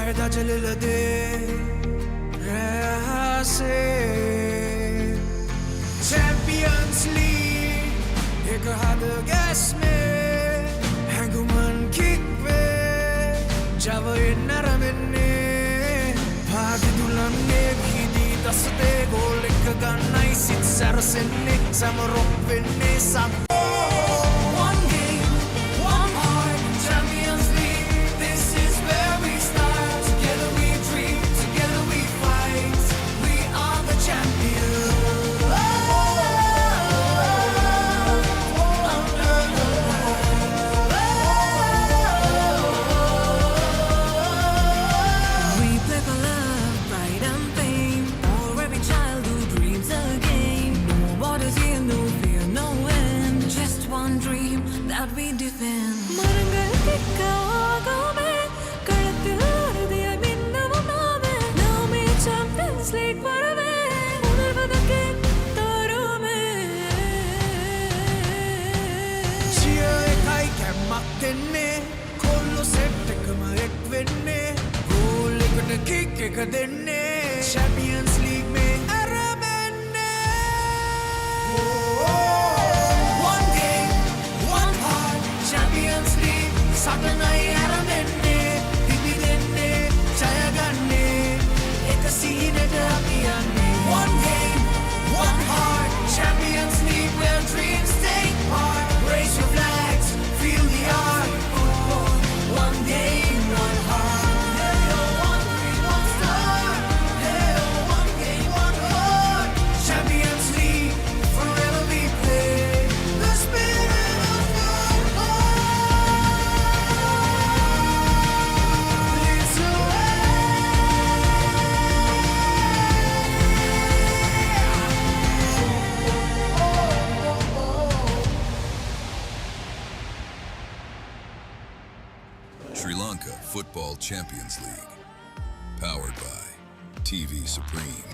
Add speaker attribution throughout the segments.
Speaker 1: फायदा जलिल दे से champions league एक हद गैस में हैंगुमन किक पे जब नरमने भाग दुलने भीदी दस्ते गोल एक गन्ना इसित सरसने समरोक बिन्ने सब
Speaker 2: we defend marangal tikkago me kalathil arudiyai minnavam naame now me champions league varave unarvadakke tarume
Speaker 1: chiya ekai kemmak denne kollo set ekama ek wenne goal ekata kick එක denne champions league me සටනයි ආරම්භෙන්නේ පිපිදෙන්නේ ජය ගන්නේ එක සීනට අපි යන්නේ one game one heart champions league where dreams take part raise your flags feel the art football one game one heart hey oh one dream one star hey oh one game one heart champions league forever we play the spirit
Speaker 3: Sri Lanka Football Champions League, powered by TV Supreme.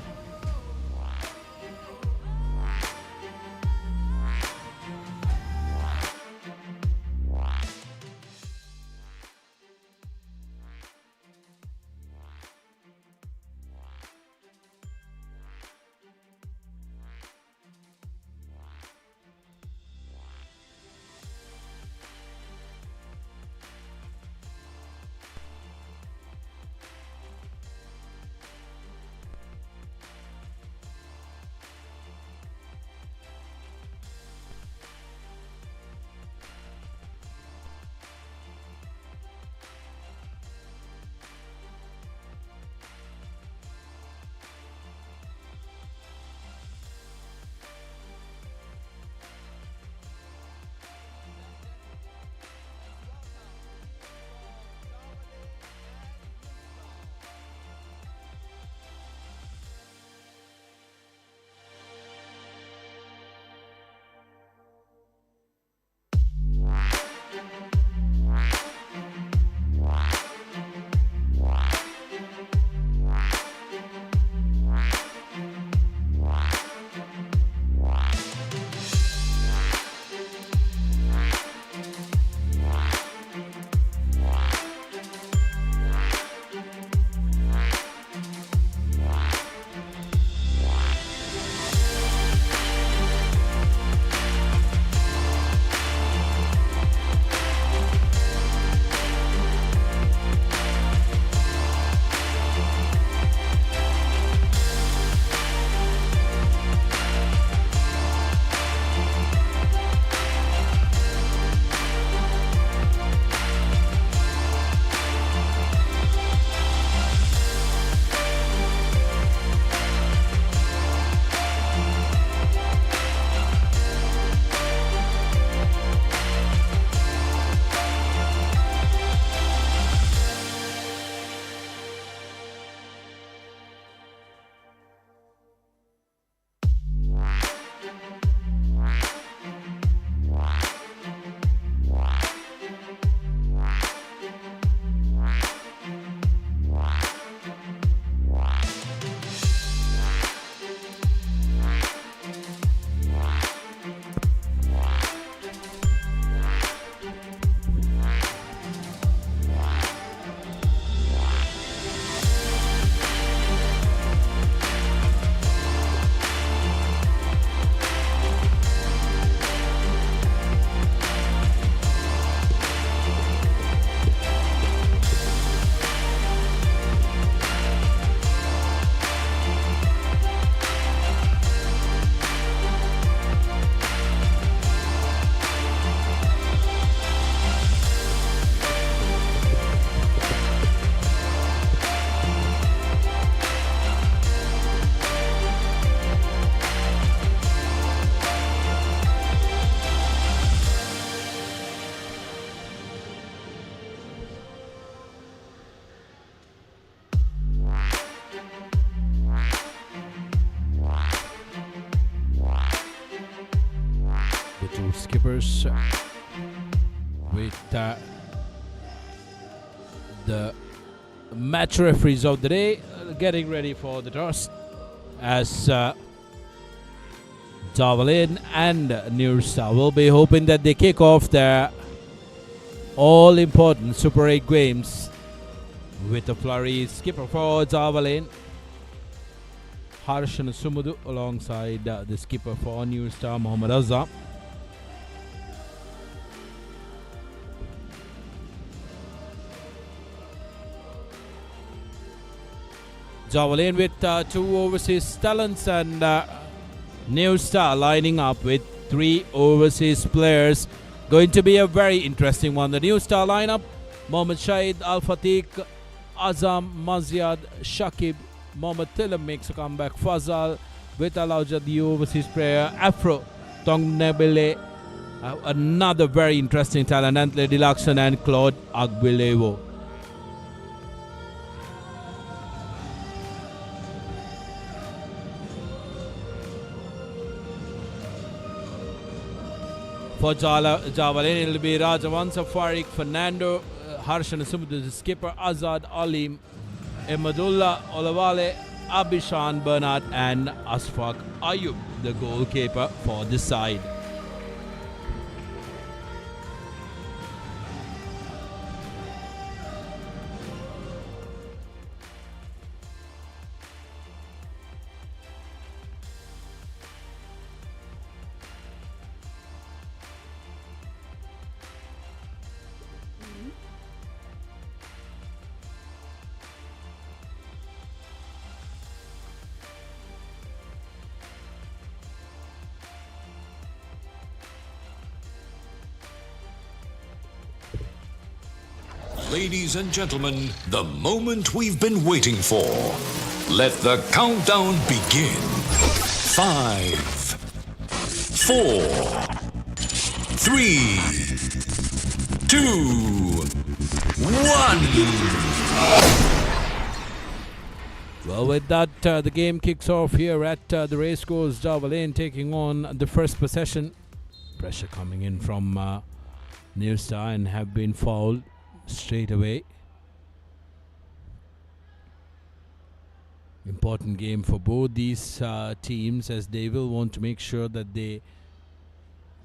Speaker 4: skippers with the match referees of the day getting ready for the toss as Javelin and New Star will be hoping that they kick off their all-important Super 8 games with a flurry. Skipper for Javelin, Harshan Sumudu, alongside the skipper for New Star, Mohammad Azam. Javelin with two overseas talents and New Star lining up with three overseas players. Going to be a very interesting one. The New Star lineup: Mohammad Shahid, Al Fatiq, Azam, Maziad, Shakib. Mohammad Tilam makes a comeback. Fazal with Alauja, the overseas player. Afro, Tongnebele, another very interesting talent. Antle Dilaxon and Claude Agbilevo. For Javelin, it will be Rajavansa, Farik, Fernando, Harshan Sumudu, the skipper, Azad, Alim, Emadullah, Olavale, Abishan, Bernard, and Asfaq Ayub, the goalkeeper for this side.
Speaker 5: Ladies and gentlemen, the moment we've been waiting for. Let the countdown begin. 5, 4, 3, 2, 1.
Speaker 4: Well, with that, the game kicks off here at the racecourse. Javelin taking on the first possession. Pressure coming in from New Star and have been fouled straight away. Important game for both these teams, as they will want to make sure that they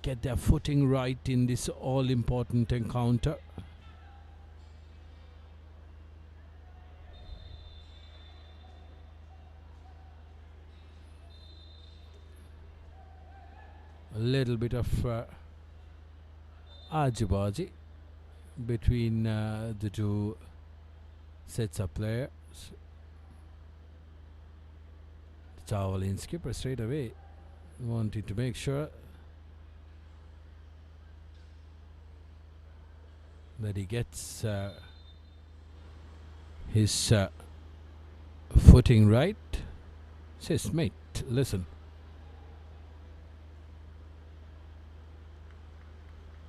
Speaker 4: get their footing right in this all-important encounter. A little bit of ajibaji between the two sets of players. The Javelin skipper straight away wanting to make sure that he gets his footing right. Says, mate, listen.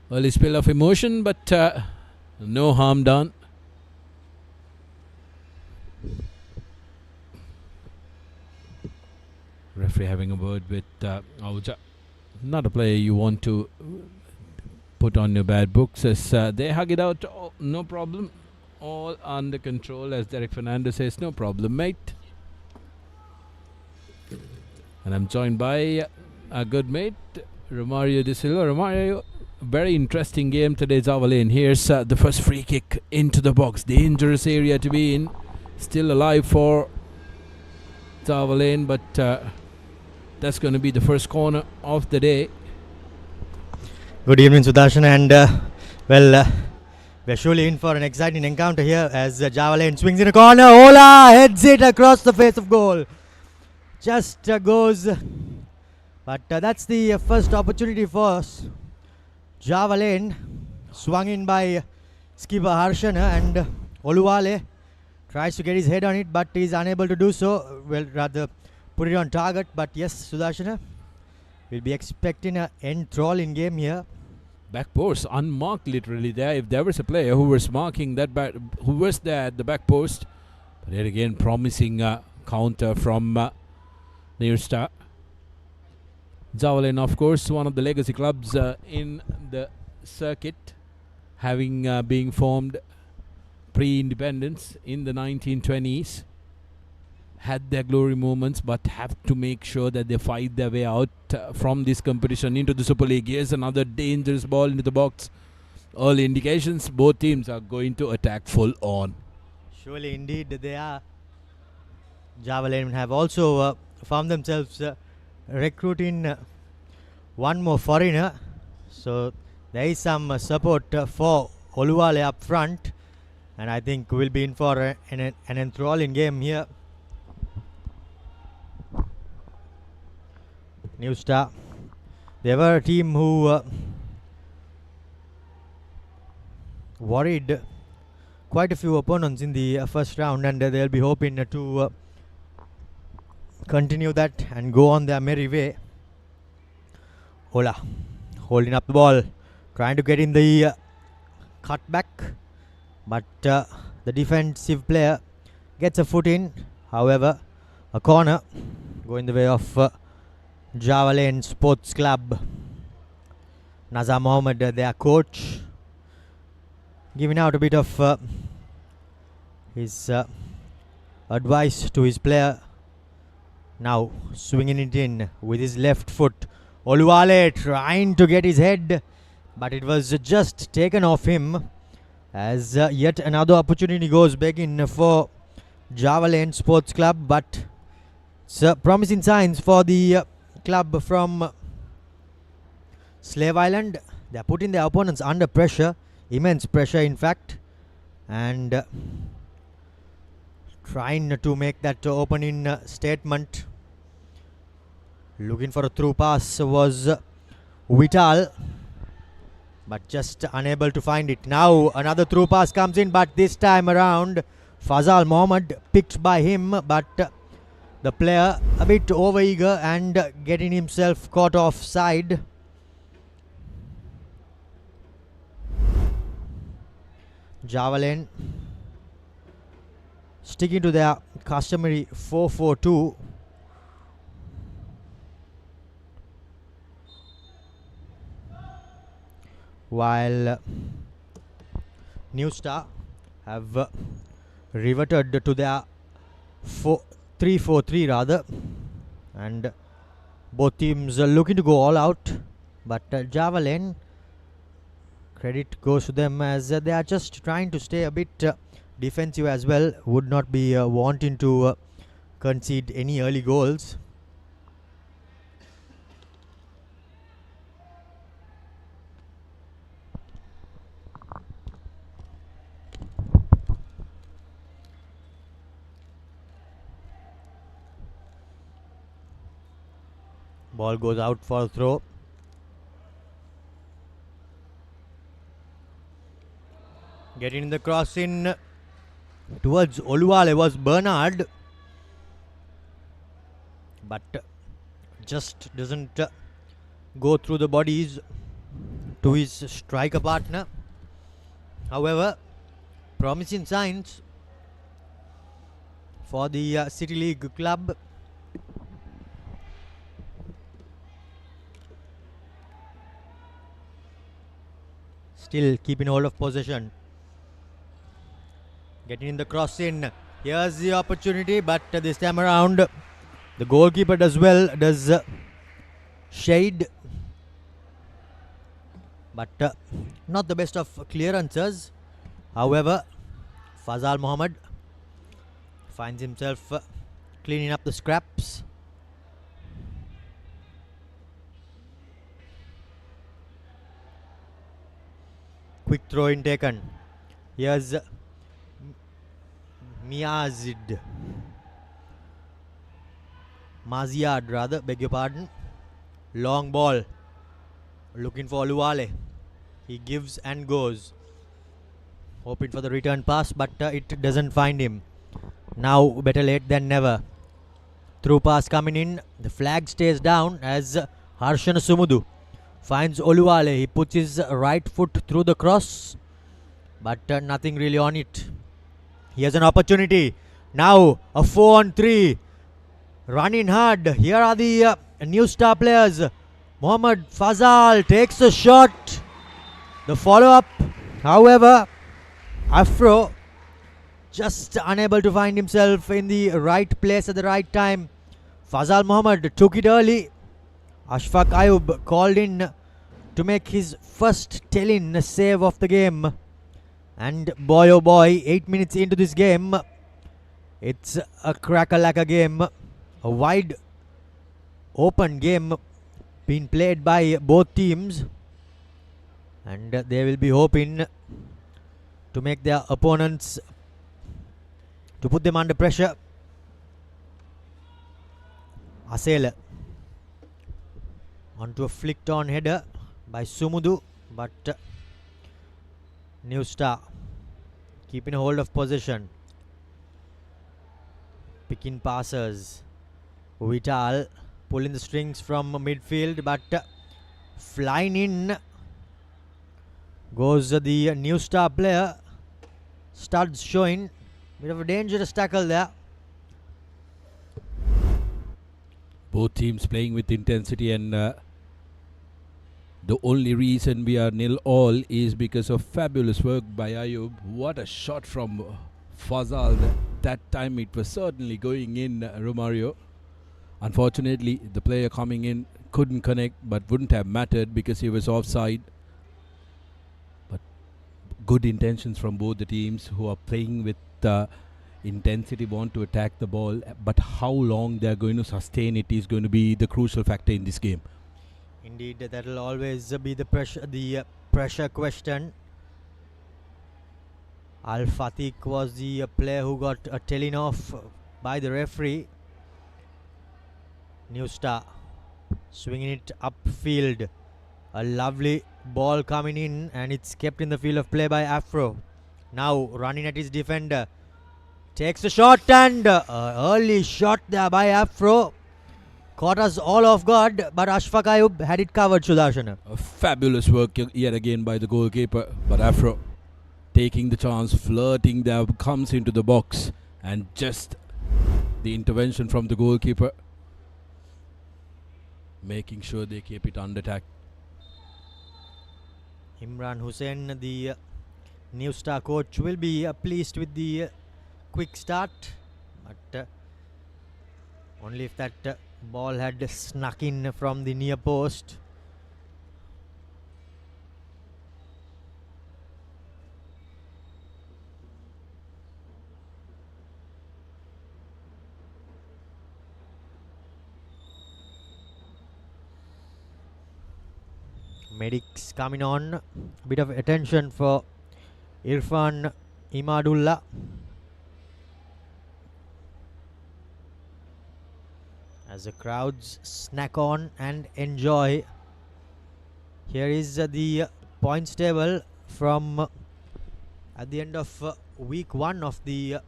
Speaker 4: Early spill of emotion, but no harm done. Referee having a word with Auja. Not a player you want to put on your bad books, as they hug it out. Oh, no problem. All under control, as Derek Fernandez says. No problem, mate. And I'm joined by a good mate, Romario De Silva. Romario, very interesting game today, Javelin. Here's the first free kick into the box. Dangerous area to be in. Still alive for Javelin, but that's going to be the first corner of the day.
Speaker 6: Good evening, Sudarshan, and we're surely in for an exciting encounter here as Javelin swings in a corner. Ola heads it across the face of goal. Just goes, but that's the first opportunity for us. Javelin swung in by skipper Harshan, and Oluwale tries to get his head on it, but he's unable to do so. Well, rather put it on target. But yes, Sudarshana, we'll be expecting an enthralling game here.
Speaker 4: Back post unmarked, literally there. If there was a player who was marking that who was there at the back post, but yet again promising counter from New Star. Javelin, of course, one of the legacy clubs in the circuit, having being formed pre-independence in the 1920s. Had their glory moments, but have to make sure that they fight their way out from this competition into the Super League. Here's another dangerous ball into the box. Early indications, both teams are going to attack full on.
Speaker 6: Surely indeed they are. Javelin have also found themselves recruiting one more foreigner. So there is some support for Oluwale up front. And I think we'll be in for an enthralling game here. New Star. They were a team who worried quite a few opponents in the first round, and they'll be hoping to continue that and go on their merry way. Ola holding up the ball, trying to get in the cutback, but the defensive player gets a foot in. However, a corner going the way of Javelin Sports Club. Nazar Mohammed, their coach, giving out a bit of his advice to his player. Now swinging it in with his left foot. Oluwale trying to get his head, but it was just taken off him as yet another opportunity goes begging for Javelin Sports Club. But promising signs for the club from Slave Island. They are putting their opponents under pressure, immense pressure in fact, and trying to make that opening statement. Looking for a through pass was Vital, but just unable to find it. Now another through pass comes in, but this time around Fazal Mohammed picked by him, but the player a bit overeager and getting himself caught offside. Javelin sticking to their customary 4-4-2. While New Star have reverted to their 3-4-3 rather, and both teams are looking to go all out, but Javelin, credit goes to them as they are just trying to stay a bit defensive as well, would not be wanting to concede any early goals. Ball goes out for a throw. Getting the cross in towards Oluwale was Bernard, but just doesn't go through the bodies to his striker partner. However, promising signs for the City League club. Still keeping hold of possession. Getting in the cross in. Here's the opportunity, but this time around the goalkeeper does well, does shade, but not the best of clearances. However, Fazal Mohammed finds himself cleaning up the scraps. Quick throw in taken. Here's Maziad rather, beg your pardon. Long ball. Looking for Oluwale. He gives and goes. Hoping for the return pass, but it doesn't find him. Now better late than never. Through pass coming in. The flag stays down as Harshan Sumudu finds Oluwale. He puts his right foot through the cross, but nothing really on it. He has an opportunity. Now a 4-on-3. Running hard. Here are the New Star players. Mohammad Fazal takes a shot. The follow-up, however, Afro just unable to find himself in the right place at the right time. Fazal Mohammad took it early. Ashfaq Ayub called in to make his first tell-in save of the game. And boy oh boy, 8 minutes into this game, it's a cracker-lacka game. A wide open game being played by both teams. And they will be hoping to make their opponents, to put them under pressure. Asela onto a flicked on header by Sumudu, but New Star keeping a hold of possession, picking passes. Vital pulling the strings from midfield, but flying in goes the New Star player. Studs showing bit of a dangerous tackle there.
Speaker 4: Both teams playing with intensity, and the only reason we are 0-all is because of fabulous work by Ayub. What a shot from Fazal. That time it was certainly going in, Romario. Unfortunately, the player coming in couldn't connect, but wouldn't have mattered because he was offside. But good intentions from both the teams who are playing with intensity, want to attack the ball, but how long they are going to sustain it is going to be the crucial factor in this game.
Speaker 6: Indeed, that will always be the pressure question. Al Fatik was the player who got a telling off by the referee. New Star swinging it upfield. A lovely ball coming in, and it's kept in the field of play by Afro. Now running at his defender. Takes a shot, and early shot there by Afro. Caught us all off guard, but Ashfaq Ayub had it covered, Sudarshana.
Speaker 4: A fabulous work yet again by the goalkeeper, but Afro taking the chance, flirting there, comes into the box, and just the intervention from the goalkeeper, making sure they keep it under attack.
Speaker 6: Imran Hussain, the New Star coach, will be pleased with the quick start, but only if that ball had snuck in from the near post. Medics coming on. Bit of attention for Irfan Imadullah. As the crowds snack on and enjoy. Here is the points table from at the end of week 1 of the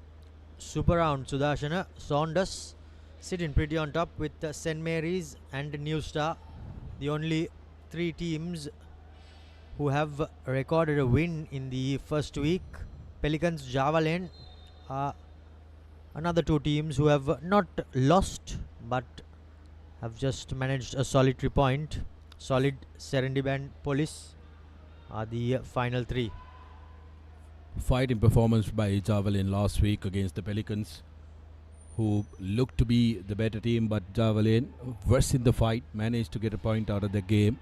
Speaker 6: Super Round. Sudarshana, Saunders sitting pretty on top with St. Mary's and New Star, the only 3 teams who have recorded a win in the first week. Pelicans, Java Lane are another 2 teams who have not lost but have just managed a solitary point. Solid, Serendib and Police are the final 3.
Speaker 4: Fighting performance by Javelin last week against the Pelicans, who looked to be the better team, but Javelin, worse in the fight, managed to get a point out of the game.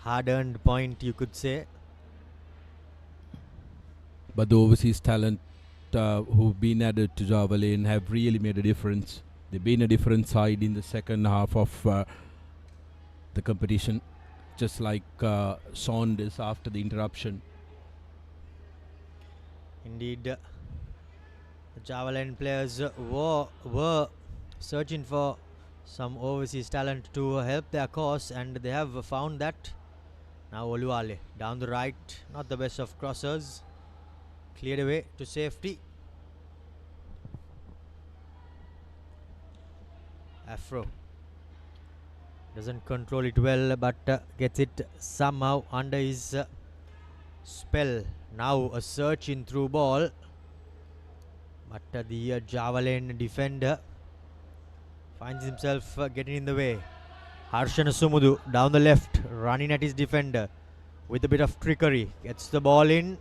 Speaker 6: Hard-earned point, you could say.
Speaker 4: But the overseas talent who've been added to Javelin have really made a difference. They've been a different side in the second half of the competition, just like Saunders after the interruption.
Speaker 6: Indeed, the Javelin players were searching for some overseas talent to help their cause, and they have found that. Now Oluwale down the right, not the best of crossers, cleared away to safety. Afro doesn't control it well, but gets it somehow under his spell. Now a search in through ball, but the Javelin defender finds himself getting in the way. Harshana Sumudu down the left, running at his defender with a bit of trickery. Gets the ball in.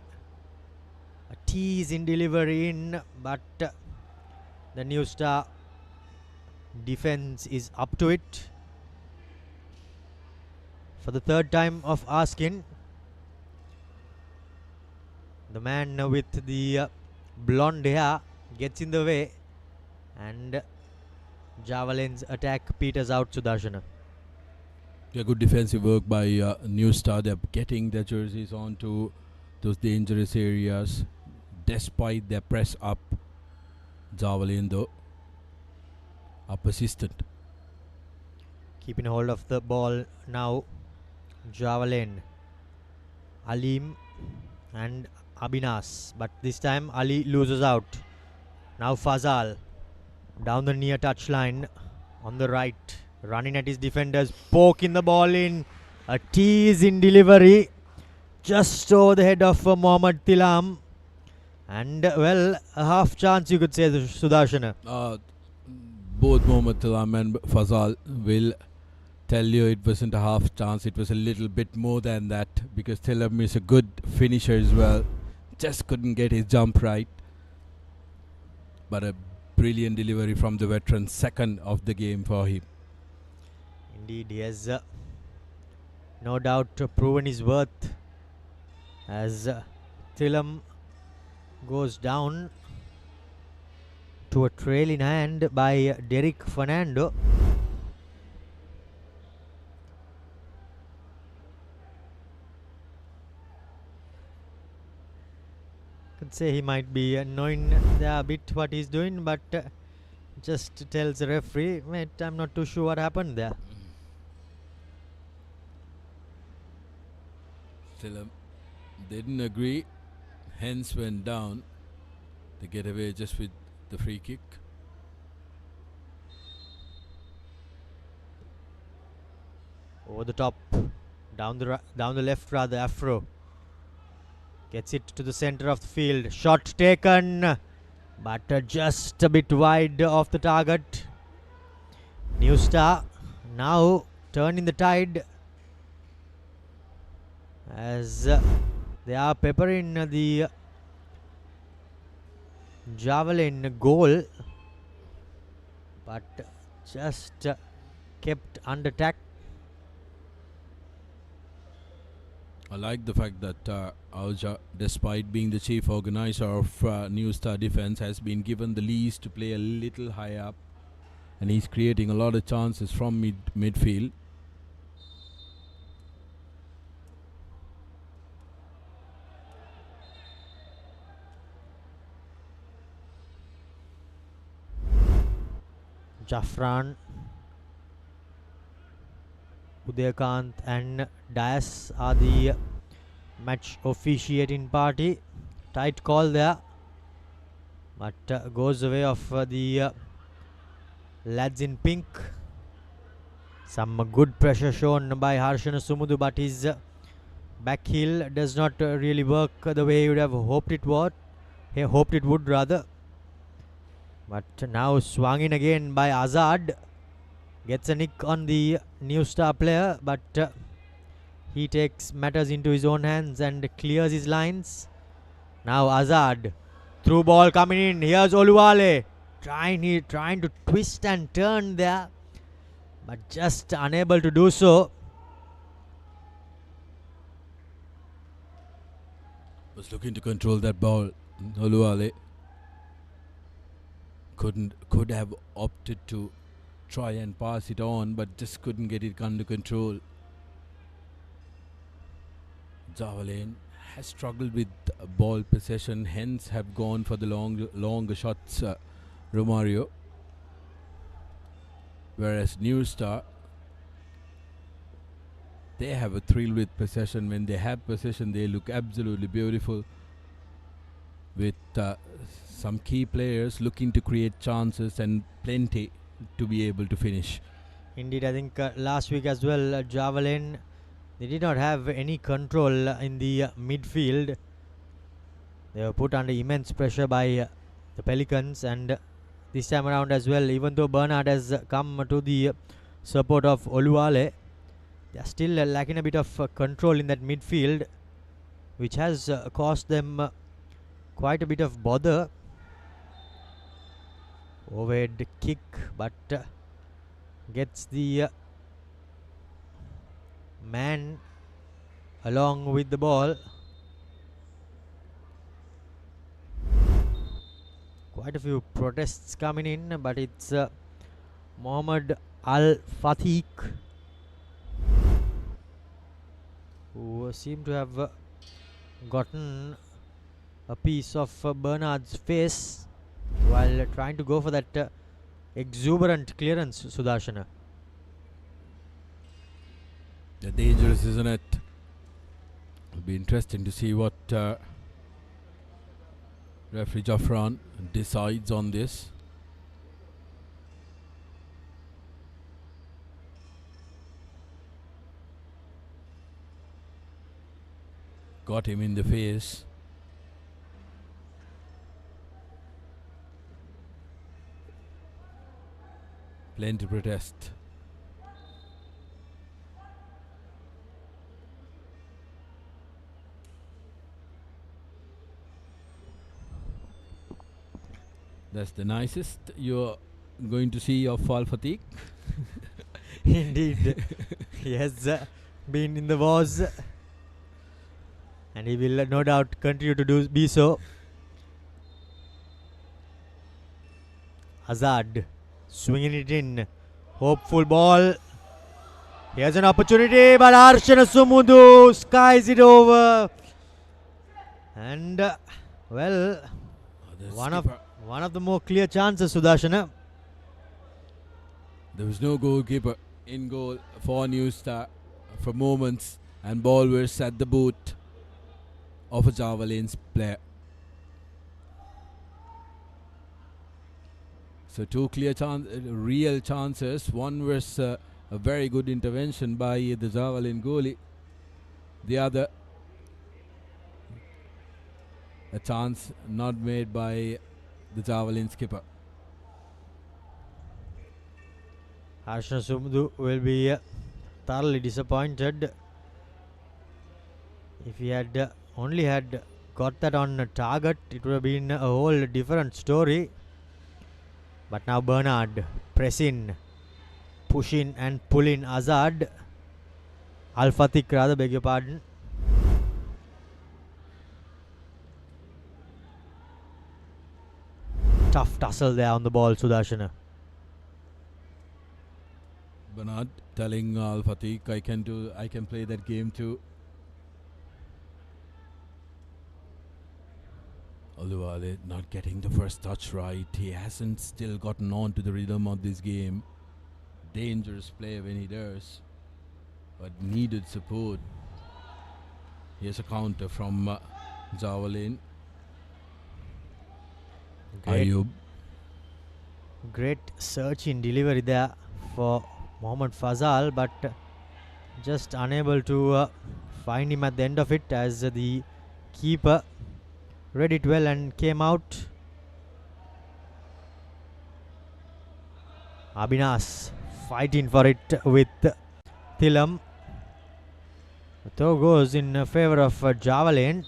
Speaker 6: A tease in delivery in, but the New Star defense is up to it. For the third time of asking, the man with the blonde hair gets in the way, and Javelin's attack peters out. Sudarshana.
Speaker 4: Yeah, good defensive work by New Star. They're getting their jerseys onto those dangerous areas despite their press up. Javelin though are persistent.
Speaker 6: Keeping hold of the ball now. Javelin, Alim and Abinas, but this time Ali loses out. Now Fazal down the near touchline on the right, running at his defenders, poking the ball in. A tease in delivery just over the head of Mohammad Tilam, and well, a half chance you could say, Sudarshana.
Speaker 4: Both Mohammad Tilam and Fazal will tell you it wasn't a half chance, it was a little bit more than that, because Tilam is a good finisher as well. Just couldn't get his jump right. But a brilliant delivery from the veteran, second of the game for him.
Speaker 6: Indeed, he has no doubt proven his worth as Tilam goes down to a trail in hand by Derek Fernando. Could say he might be knowing a bit what he's doing, but just tells the referee, mate, I'm not too sure what happened there.
Speaker 4: Tilam didn't agree, hence went down. They get away just with the free kick.
Speaker 6: Over the top, down the left rather, Afro gets it to the center of the field. Shot taken, but just a bit wide of the target. New Star now turning the tide as they are peppering the Javelin goal, but just kept under attack.
Speaker 4: I like the fact that Auja, despite being the chief organizer of New Star Defense, has been given the lease to play a little high up, and he's creating a lot of chances from midfield.
Speaker 6: Jafran, Udayakant and Dias are the match officiating party. Tight call there, but goes away of the lads in pink. Some good pressure shown by Harshana Sumudu, but his back heel does not really work the way he would have hoped it would. But now swung in again by Azad. Gets a nick on the New Star player, but he takes matters into his own hands and clears his lines. Now Azad, through ball coming in. Here's Oluwale trying to twist and turn there, but just unable to do so.
Speaker 4: Was looking to control that ball. Oluwale could have opted to try and pass it on, but just couldn't get it under control. Javelin has struggled with ball possession, hence have gone for the longer shots, Romario. Whereas New Star, they have a thrill with possession. When they have possession, they look absolutely beautiful, with some key players looking to create chances and plenty to be able to finish.
Speaker 6: Indeed, I think last week as well, Javelin, they did not have any control in the midfield. They were put under immense pressure by the Pelicans, and this time around as well, even though Bernard has come to the support of Oluwale. They are still lacking a bit of control in that midfield, which has caused them quite a bit of bother. Overhead kick, but gets the man along with the ball. Quite a few protests coming in, but it's Mohammad Al Fatih who seem to have gotten a piece of Bernard's face while trying to go for that exuberant clearance, Sudarshana.
Speaker 4: They're dangerous, isn't it? It'll be interesting to see what referee Jaffran decides on this. Got him in the face. Plenty to protest. That's the nicest you're going to see of Al Fatih.
Speaker 6: Indeed, he has been in the wars, and he will no doubt continue to be so. Hazard swinging it in, hopeful ball. Here's an opportunity, but Arshana Sumudu skies it over, and well, one of the more clear chances, Sudarshana.
Speaker 4: There was no goalkeeper in goal for New Star for moments, and ball was at the boot of a Javelins player. So two clear real chances. One was a very good intervention by the Javelin goalie. The other, a chance not made by the Javelin skipper.
Speaker 6: Arshana Sumudu will be thoroughly disappointed. If he had only had got that on target, it would have been a whole different story. But now Bernard press in, push in and pull in Azad. Al Fatih rather, beg your pardon. Tough tussle there on the ball, Sudarshana.
Speaker 4: Bernard telling Al Fatih, I can play that game too. Oluwale not getting the first touch right. He hasn't still gotten on to the rhythm of this game. Dangerous play when he does, but needed support. Here's a counter from Javelin. Ayub.
Speaker 6: Great search in delivery there for Mohammad Fazal, but just unable to find him at the end of it, as the keeper read it well and came out. Abinas fighting for it with Thilam. The throw goes in favor of Javelin.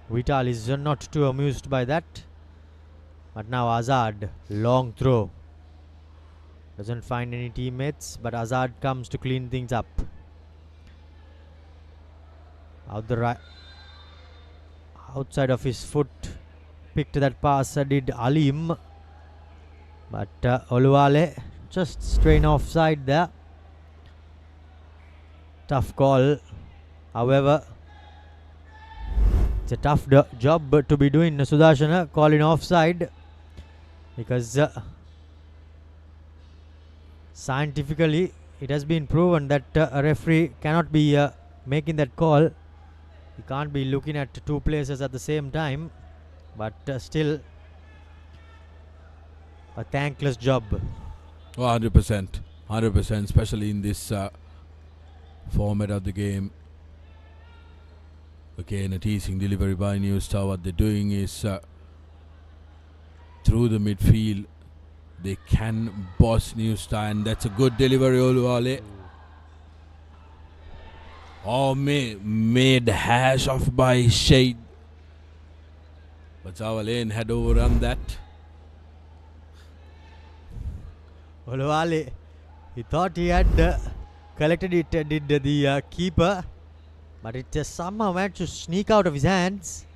Speaker 6: Vital is not too amused by that. But now Azad, long throw. Doesn't find any teammates, but Azad comes to clean things up. Outside of his foot, picked that pass, did Alim. But Oluwale just straight offside there. Tough call. However, it's a tough job to be doing, Sudarshana, calling offside, because scientifically it has been proven that a referee cannot be making that call. He can't be looking at two places at the same time, but still a thankless job.
Speaker 4: 100%, especially in this format of the game. Again, a teasing delivery by New Star. What they're doing is through the midfield. They can boss New Star, and that's a good delivery, Oluwale. Oh, made hash of by Shade. But Zawalain had overrun that.
Speaker 6: Oluwale, he thought he had collected it, did the keeper, but it just somehow managed to sneak out of his hands.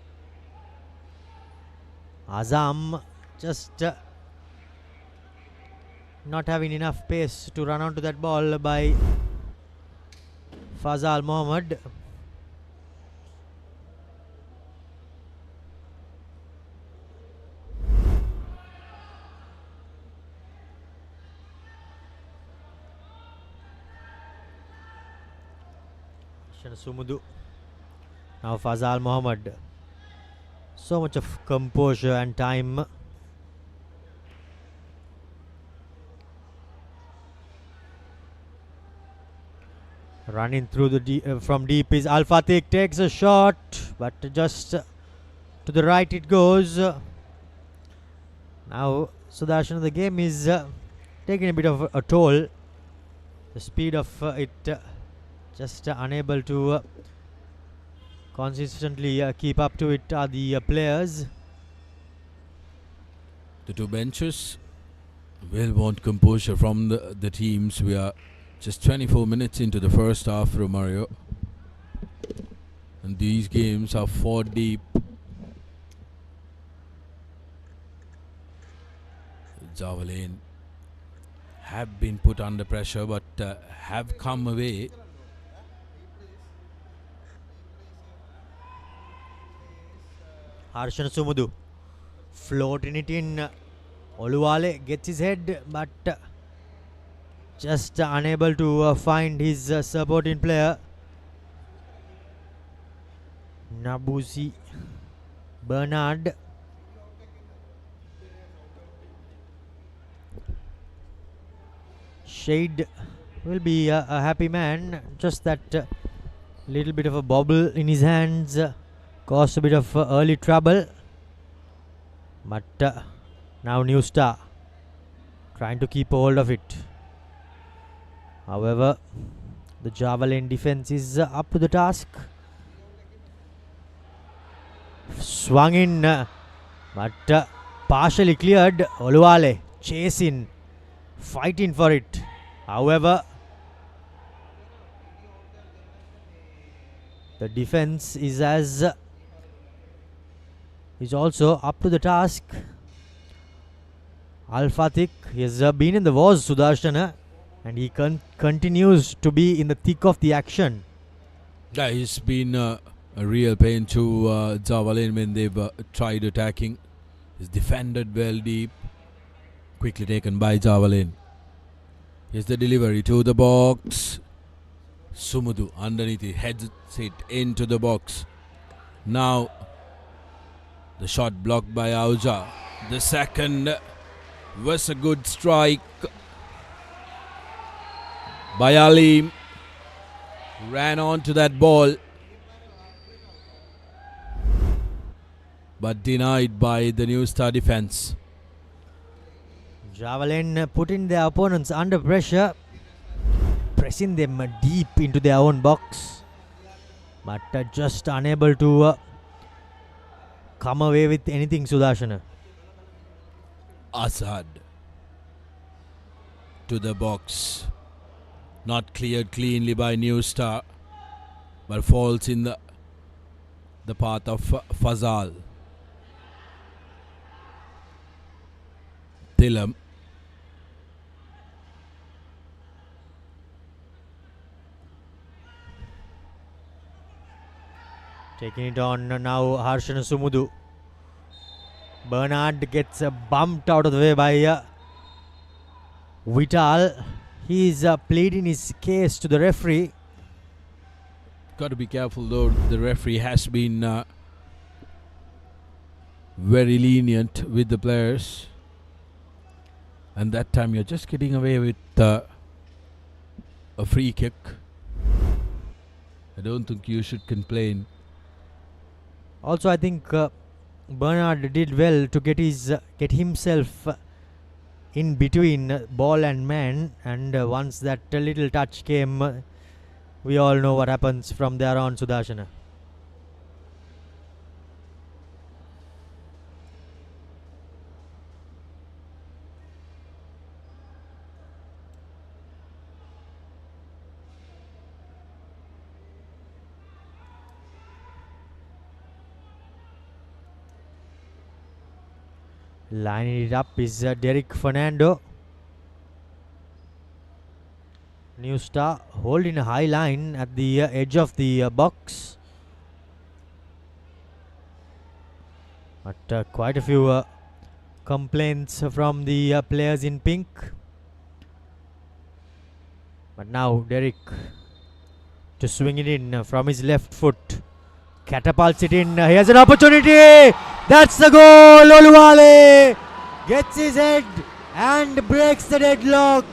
Speaker 6: Azam just not having enough pace to run onto that ball by Fazal Mohammed. Sumudu. Now Fazal Mohammed. So much of composure and time. Running through the from deep is Al Fatih, takes a shot, but just to the right it goes. Now Sudarshan, the game is taking a bit of a toll. The speed of it just unable to consistently keep up to it are the players.
Speaker 4: The two benches will want composure from the teams. We are just 24 minutes into the first half, Romario. And these games are 4 deep. Zawalain have been put under pressure, but have come away.
Speaker 6: Harshan Sumudu floating it in. Oluwale gets his head, but just unable to find his supporting player. Nabusi Bernard. Shade will be a happy man. Just that little bit of a bobble in his hands caused a bit of early trouble. But now New Star trying to keep a hold of it. However, the Javelin defense is up to the task. Swung in, but partially cleared. Oluwale chasing, fighting for it. However, the defense is also up to the task. Al Fatih has been in the wars, Sudarshana, and he continues to be in the thick of the action.
Speaker 4: Yeah, it's been a real pain to Zawalain when they've tried attacking. He's defended well deep. Quickly taken by Zawalain. Here's the delivery to the box. Sumudu underneath it, heads it into the box. Now the shot blocked by Auja. The second was a good strike by Ali. Ran on to that ball, but denied by the New Star defense.
Speaker 6: Javelin putting their opponents under pressure, pressing them deep into their own box, but just unable to come away with anything, Sudarshana.
Speaker 4: Asad to the box. Not cleared cleanly by New Star, but falls in the path of Fazal. Tilam.
Speaker 6: Taking it on now, Harshan Sumudu. Bernard gets bumped out of the way by Vital. He is pleading his case to the referee.
Speaker 4: Got to be careful though. The referee has been very lenient with the players, and that time you're just getting away with a free kick. I don't think you should complain.
Speaker 6: Also, I think Bernard did well to get himself in between ball and man, and once that little touch came, we all know what happens from there on, Sudarshana. Lining it up is Derek Fernando. New star holding a high line at the edge of the box. But quite a few complaints from the players in pink. But now Derek to swing it in from his left foot. Catapults it in. Here's an opportunity. That's the goal. Oluwale gets his head and breaks the deadlock.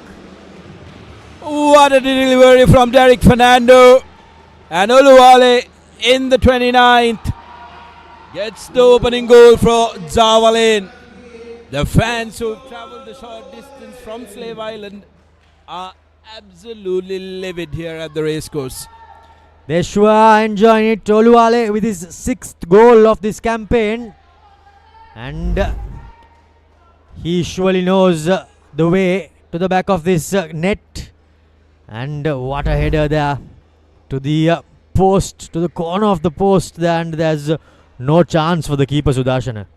Speaker 4: What a delivery from Derek Fernando. And Oluwale in the 29th gets the opening goal for Java. The fans who travelled the short distance from Slave Island are absolutely livid here at the racecourse.
Speaker 6: They sure are enjoying it. Oluwale with his 6th goal of this campaign. And he surely knows the way to the back of this net. And what a header there to the post, to the corner of the post there, and there's no chance for the keeper, Sudarshana.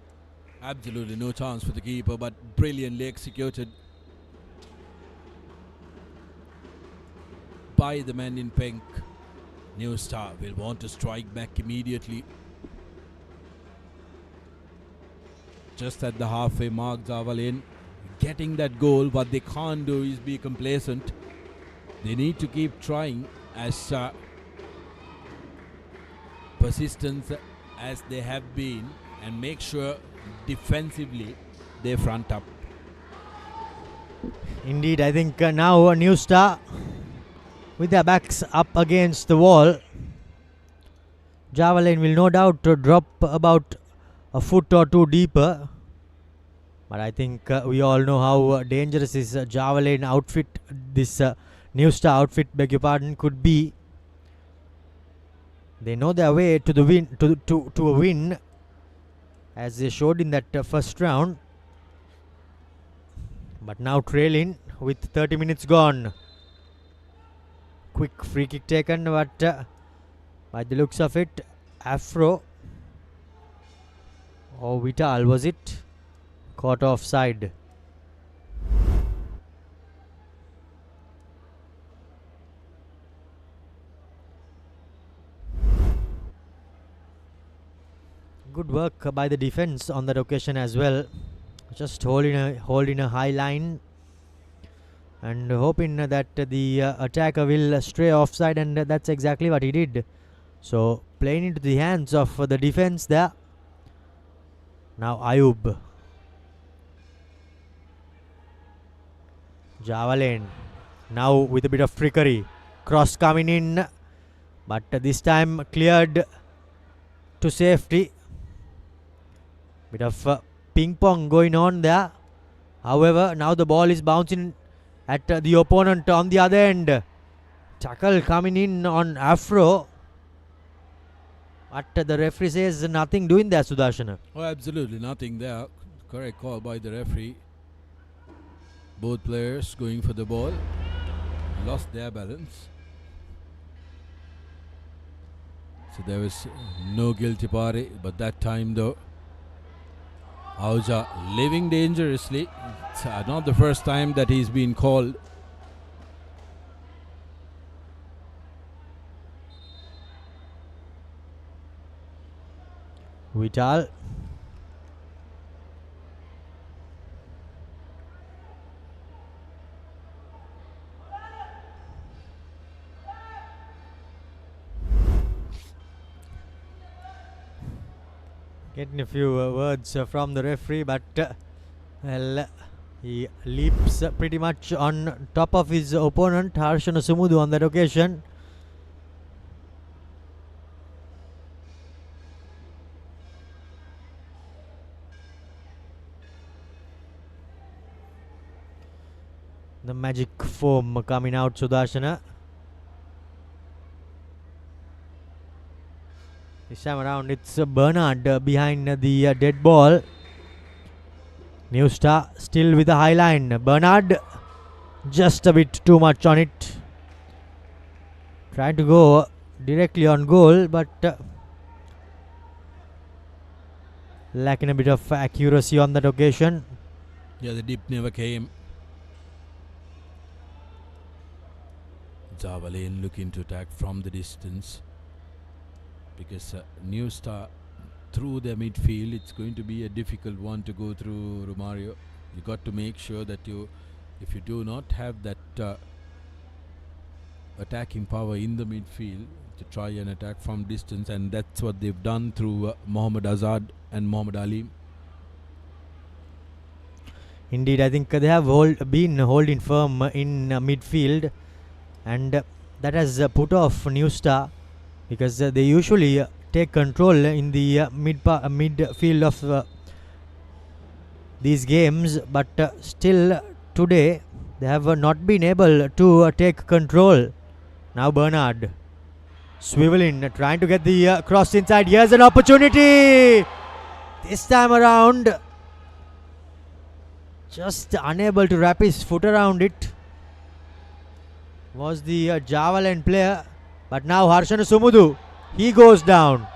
Speaker 4: Absolutely no chance for the keeper, but brilliantly executed by the man in pink. New star will want to strike back immediately. Just at the halfway mark, Java getting that goal. What they can't do is be complacent. They need to keep trying as persistent as they have been, and make sure defensively they front up.
Speaker 6: Indeed, I think now a new star with their backs up against the wall. Java will no doubt drop about a foot or two deeper. But I think we all know how dangerous this Java outfit, this new star outfit, beg your pardon, could be. They know their way to the win, to a win, as they showed in that first round. But now trailing with 30 minutes gone. Quick free kick taken, but by the looks of it, Afro or Vital, was it? Caught offside. Good work by the defense on that occasion as well. Just holding a high line and hoping that the attacker will stray offside, and that's exactly what he did. So playing into the hands of the defense there. Now Ayub. Java now with a bit of trickery. Cross coming in, but this time cleared to safety. Bit of ping pong going on there. However, now the ball is bouncing at the opponent on the other end. Tackle coming in on Afro. But the referee says nothing doing there, Sudarshana.
Speaker 4: Oh, absolutely nothing there. Correct call by the referee. Both players going for the ball. Lost their balance. So there was no guilty party. But that time though, Auja living dangerously. It's not the first time that he's been called.
Speaker 6: Vital. Getting a few words from the referee, but well, he leaps pretty much on top of his opponent, Harshana Sumudu, on that occasion. The magic foam coming out, Sudarshana. This time around it's Bernard behind the dead ball. New Star still with the high line. Bernard just a bit too much on it. Trying to go directly on goal, but lacking a bit of accuracy on that occasion.
Speaker 4: Yeah, the dip never came. Javalain looking to attack from the distance, because New Star through their midfield, it's going to be a difficult one to go through, Romario. You got to make sure that if you do not have that attacking power in the midfield, to try and attack from distance, and that's what they've done through Mohammad Azad and Mohammad Ali.
Speaker 6: Indeed, I think they have been holding firm in midfield, and that has put off New Star, because they usually take control in the midfield of these games, but still today they have not been able to take control. Now Bernard swiveling, trying to get the cross inside. Here's an opportunity. This time around, just unable to wrap his foot around it was the Javalain player. But now Harshana Sumudu, he goes down.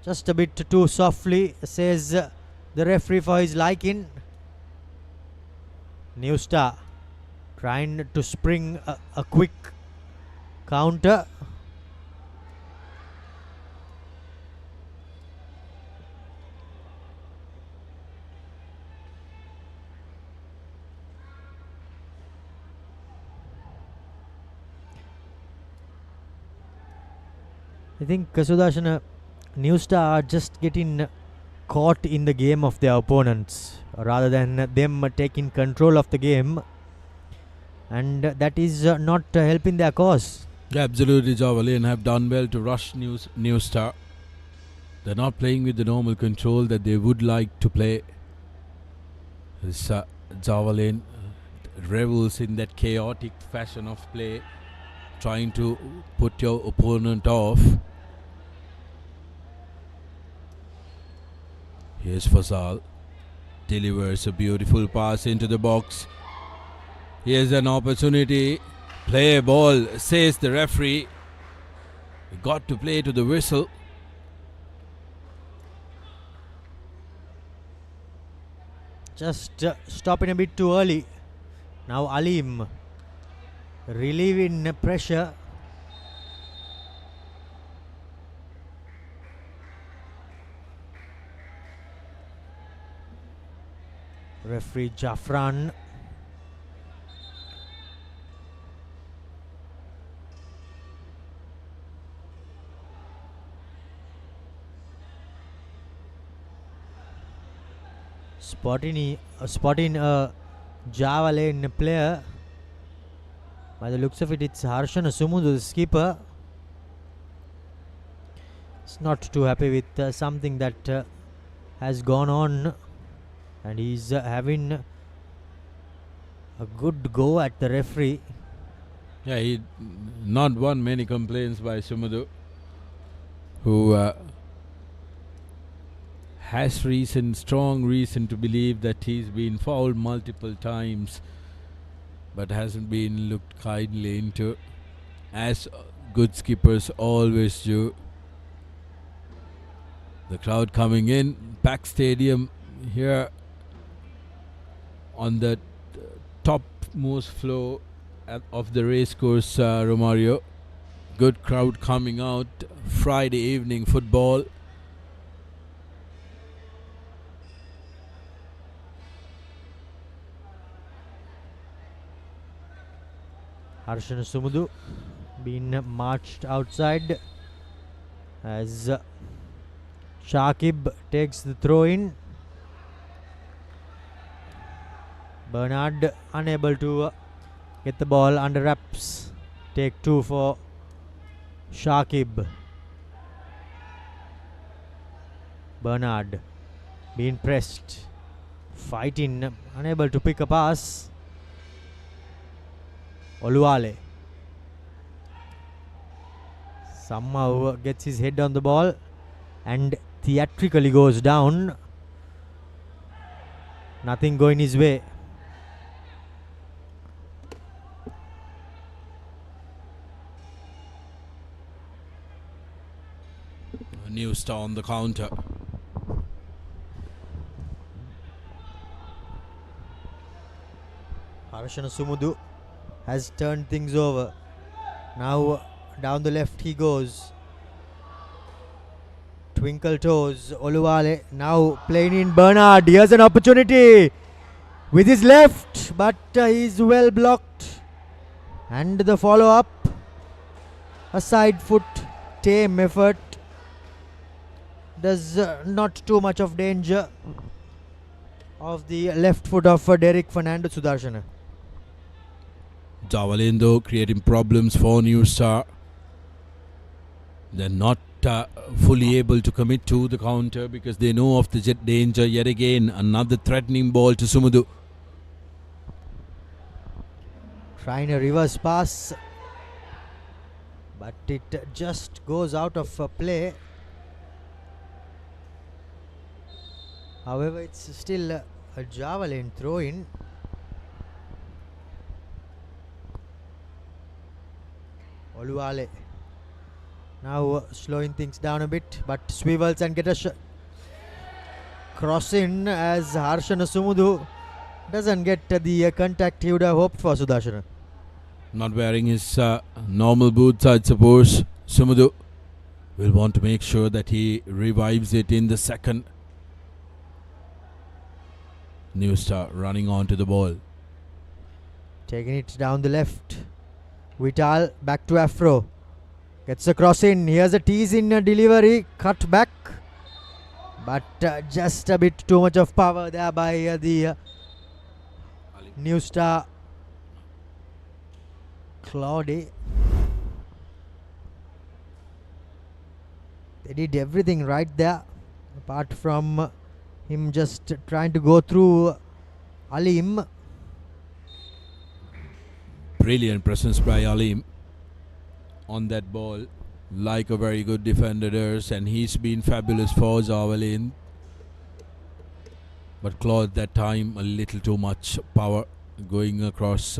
Speaker 6: Just a bit too softly, says the referee for his liking. New Star trying to spring a quick counter. I think Sudarshan, New Star are just getting caught in the game of their opponents rather than them taking control of the game, and that is not helping their cause.
Speaker 4: Yeah, absolutely. Javalain have done well to rush New Star. They're not playing with the normal control that they would like to play. This Javalain revels in that chaotic fashion of play, trying to put your opponent off. Here's Fasal, delivers a beautiful pass into the box. Here's an opportunity. Play a ball, says the referee. You got to play to the whistle.
Speaker 6: Just stopping a bit too early. Now Alim relieving pressure. Referee Jafran. Spotting a Javalain player. By the looks of it, it's Harshana Sumudu, the skipper. He's not too happy with something that has gone on, and he's having a good go at the referee.
Speaker 4: Yeah, he not won many complaints by Sumudu, who has strong reason to believe that he's been fouled multiple times, but hasn't been looked kindly into, as good skippers always do. The crowd coming in, packed stadium here on the topmost floor of the racecourse, Romario. Good crowd coming out. Friday evening football.
Speaker 6: Harshana Sumudu being marched outside as Shakib takes the throw in. Bernard unable to get the ball under wraps. Take two for Shakib. Bernard being pressed. fighting, unable to pick a pass. Oluwale somehow gets his head on the ball and theatrically goes down. Nothing going his way.
Speaker 4: A new star on the counter.
Speaker 6: Harshana Sumudu has turned things over. Now down the left he goes. Twinkle toes. Oluwale now playing in Bernard. Here's an opportunity with his left, but he's well blocked. And the follow up. A side foot, tame effort. Does not too much of danger of the left foot of Derek Fernando Sudarshana.
Speaker 4: Javelin though creating problems for New Star. They're not fully able to commit to the counter because they know of the jet danger. Yet again, another threatening ball to Sumudu.
Speaker 6: Trying a reverse pass, but it just goes out of play. However, it's still a javelin throw in. Oluwale now slowing things down a bit, but swivels and get a cross in as Harshana Sumudu doesn't get the contact he would have hoped for. Sudarshana
Speaker 4: not wearing his normal boots, I suppose. Sumudu will want to make sure that he revives it in the second. New Star running onto the ball.
Speaker 6: taking it down the left. Vital back to Afro. Gets a cross in. Here's a tease in delivery. Cut back. But just a bit too much of power there by the new star Claude. They did everything right there, apart from him just trying to go through Alim.
Speaker 4: Brilliant presence by Alim on that ball, like a very good defender does, and he's been fabulous for Javelin. But Claude that time a little too much power going across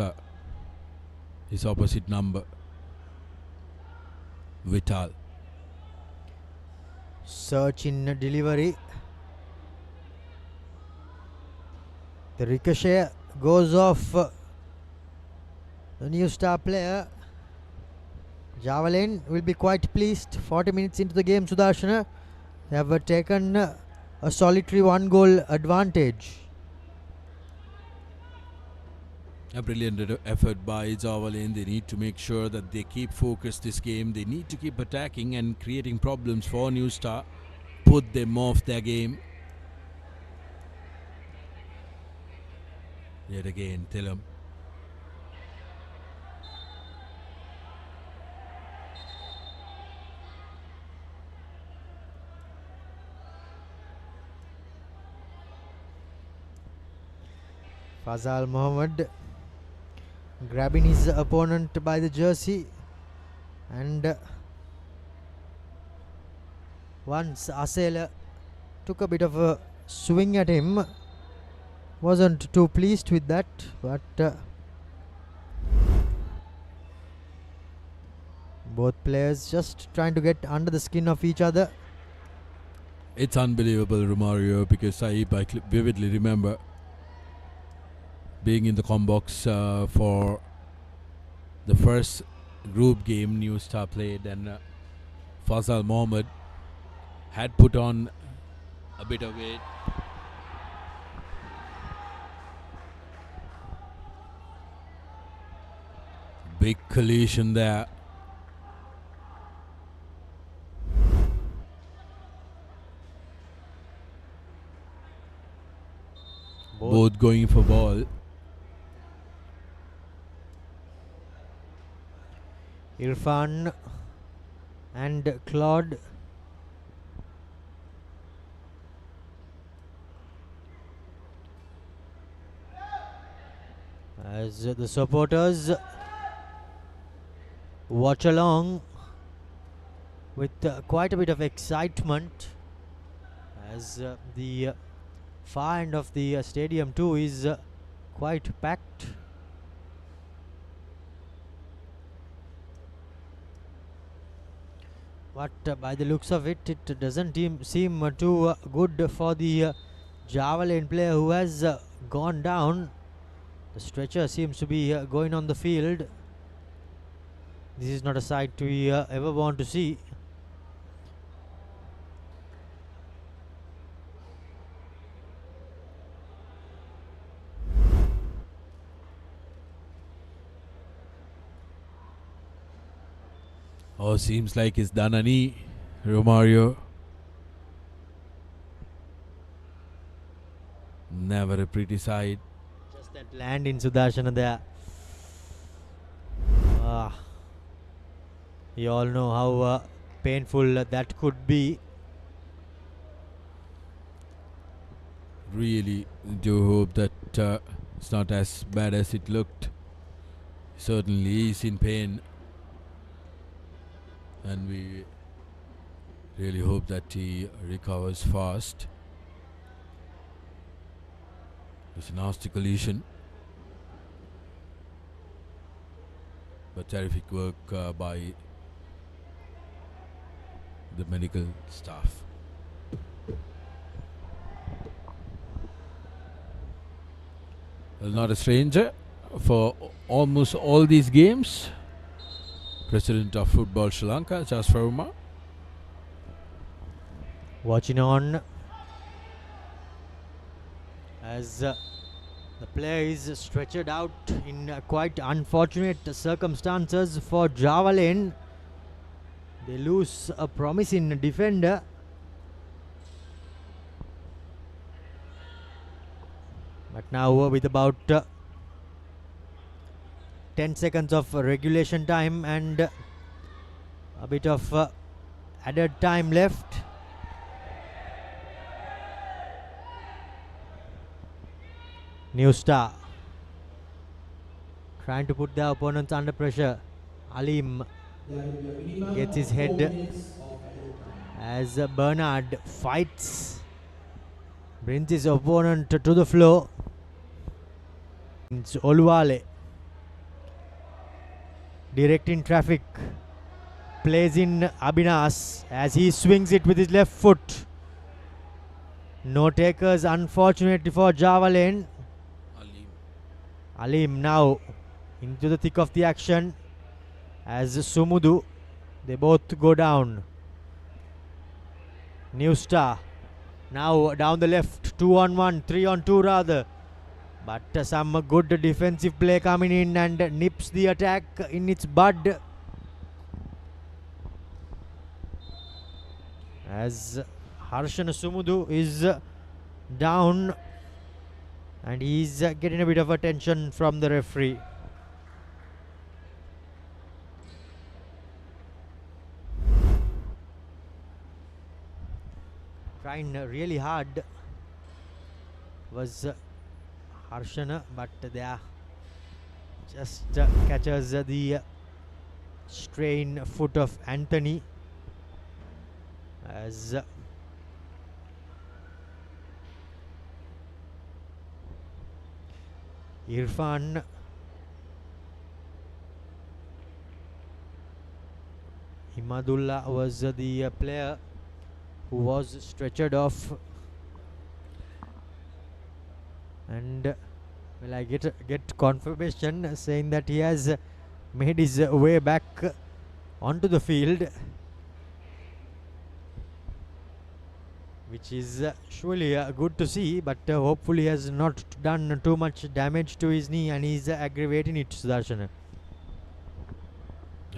Speaker 4: his opposite number. Vital.
Speaker 6: Search in delivery. The ricochet goes off the new star player. Javelin will be quite pleased. 40 minutes into the game, Sudarshana. They have taken a solitary 1-goal advantage.
Speaker 4: A brilliant effort by Javelin. They need to make sure that they keep focused this game. They need to keep attacking and creating problems for New Star. Put them off their game. Yet again, Tillam.
Speaker 6: Fazal Mohammed grabbing his opponent by the jersey, and once Asela took a bit of a swing at him, wasn't too pleased with that, but both players just trying to get under the skin of each other.
Speaker 4: It's unbelievable, Romario, because I vividly remember being in the combox for the first group game New Star played, and Fazal Mohammed had put on a bit of weight. Big collision there. Both going for ball.
Speaker 6: Irfan and Claude. as the supporters watch along with quite a bit of excitement, as the far end of the stadium too is quite packed. But by the looks of it, it doesn't seem too good for the javelin player who has gone down. The stretcher seems to be going on the field. This is not a sight we ever want to see.
Speaker 4: Oh, seems like it's done a knee, Romario. Never a pretty sight.
Speaker 6: Just that land in Sudarshana there. You all know how painful that could be.
Speaker 4: Really do hope that it's not as bad as it looked. Certainly is in pain, and we really hope that he recovers fast. It's a nasty collision, but terrific work by the medical staff. Well, not a stranger for almost all these games. President of Football Sri Lanka, Jas Verma.
Speaker 6: Watching on as the player is stretched out in quite unfortunate circumstances for Javelin. They lose a promising defender. But now with about 10 seconds of regulation time and a bit of added time left, New Star trying to put their opponents under pressure. Alim gets his head as Bernard fights, brings his opponent to the floor. It's Oluwale directing traffic, plays in Abinas as he swings it with his left foot. No takers, unfortunately for Javelin. Alim now into the thick of the action as Sumudu. They both go down. New Star now down the left, 2-on-1, 3-on-2 rather. But some good defensive play coming in and nips the attack in its bud. As Harshan Sumudu is down and he's getting a bit of attention from the referee. Trying really hard was Harshana, but there just catches the strain foot of Anthony as Irfan Imadullah was the player who was stretchered off, and well, I get confirmation saying that he has made his way back onto the field, which is surely good to see, but hopefully he has not done too much damage to his knee and he's aggravating it, Sudarshana.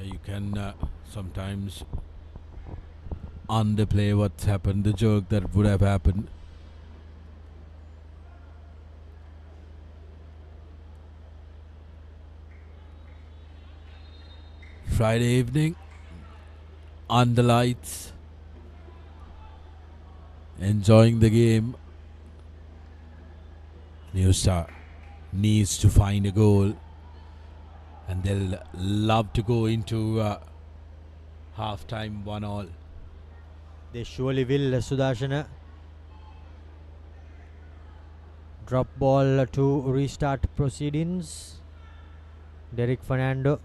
Speaker 4: You can sometimes underplay what's happened, the joke that would have happened. Friday evening, under lights, enjoying the game. New Star needs to find a goal, and they'll love to go into half-time 1-1.
Speaker 6: They surely will, Sudarshana. Drop ball to restart proceedings. Derek Fernando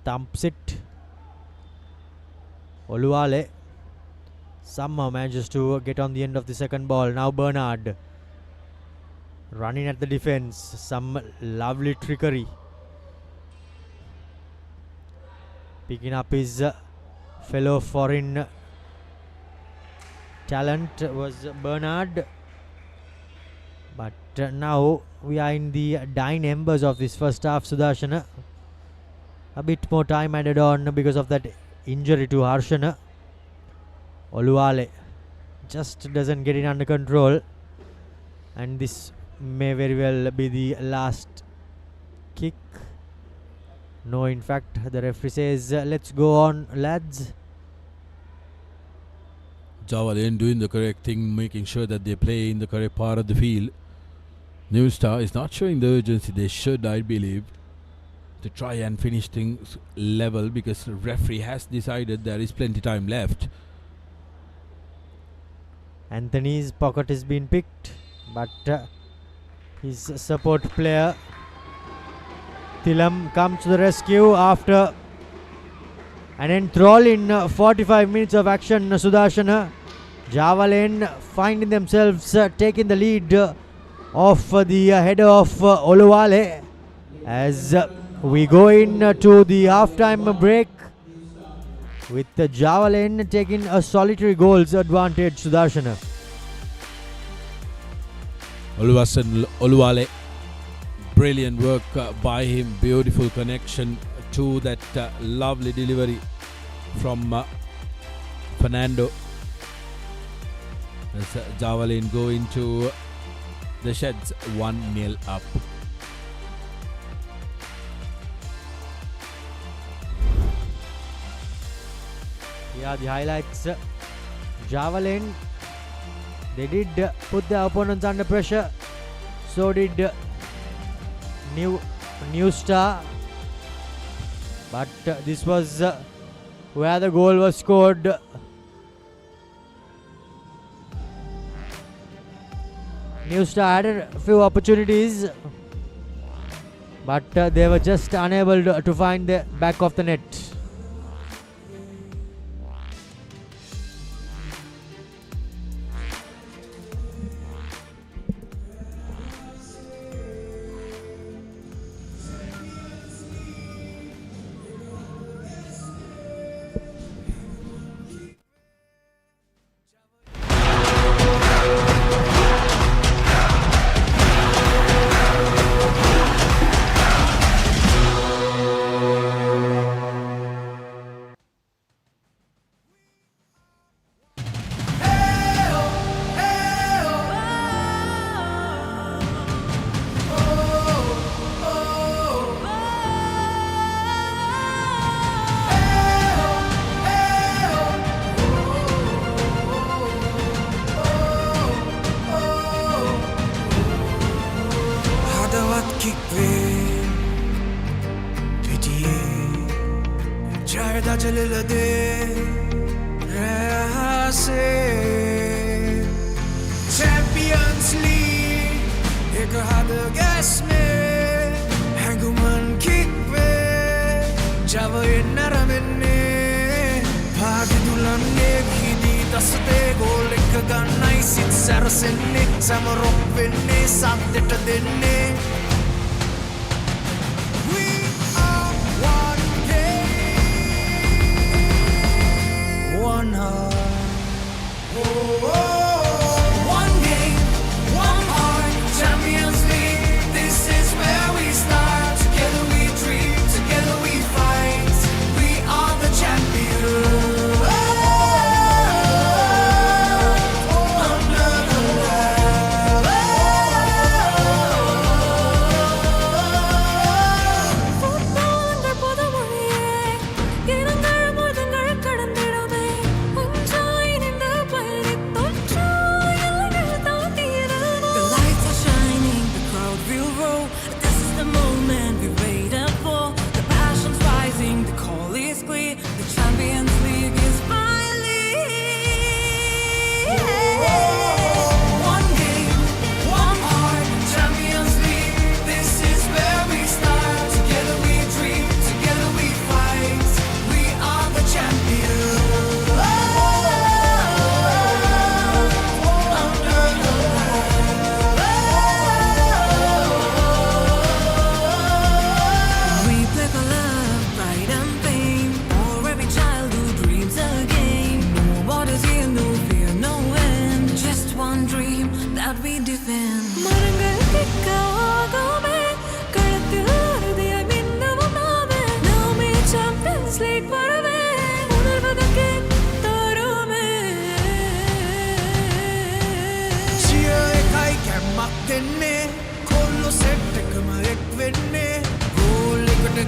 Speaker 6: thumps it. Oluwale somehow manages to get on the end of the second ball. Now Bernard running at the defense. Some lovely trickery. Picking up his fellow foreign talent was Bernard. But now we are in the dying embers of this first half, Sudarshana. A bit more time added on because of that injury to Harshana. Oluwale just doesn't get it under control, and this may very well be the last kick. No, in fact, the referee says, let's go on, lads.
Speaker 4: Java Lane doing the correct thing, making sure that they play in the correct part of the field. New Star is not showing the urgency they should, I believe, to try and finish things level, because the referee has decided there is plenty time left.
Speaker 6: Anthony's pocket has been picked, but his support player Thilam comes to the rescue after an enthrall in 45 minutes of action. Sudarshana, Java Lane finding themselves taking the lead of the header of Oluwale as we go into the half-time break with Java Lane taking a solitary goals advantage. Sudarshana.
Speaker 4: Oluwale, brilliant work by him, beautiful connection to that lovely delivery from Fernando. As Java Lane go into the sheds 1-0 up.
Speaker 6: Yeah, the highlights. Java Lane, they did put their opponents under pressure. So did New Star. But this was where the goal was scored. New Star had a few opportunities, but they were just unable to find the back of the net.
Speaker 1: Champions League एक हाथ gas में हैंगुमन kick पे जब नरमने भाग दुलने खिदी दस्ते गोल एक गन्नाई सित सरसने समरोपने सांतेट देने We are one game, one heart. Oh, oh. One game, one heart, Champions League. This is where we start. Together we dream, together we fight. We are the champions. Under the light.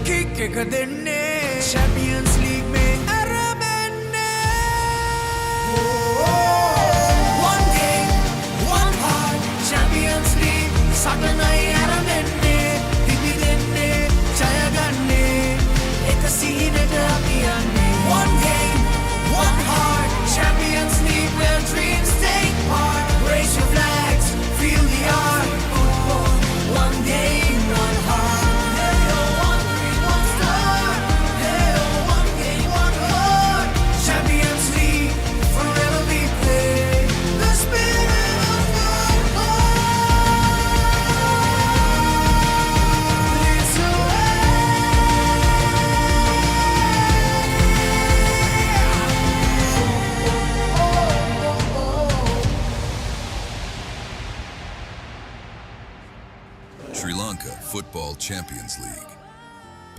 Speaker 1: Kick එක දෙන්නේ Champions League में අරබෙන්නේ One game, one heart Champions League සටනයි අරබෙන්නේ හිමි දෙන්නේ ජය ගන්නේ එක සීනට අපි යන්නේ One game, one heart Champions League where dreams take part Raise your flags, feel the art Football, one game, one heart Hey yo, one dream, one star Hey yo, one game, one heart Champions League, forever we play The spirit of football leads the way
Speaker 3: Sri Lanka Football Champions League.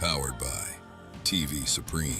Speaker 3: Powered by TV Supreme.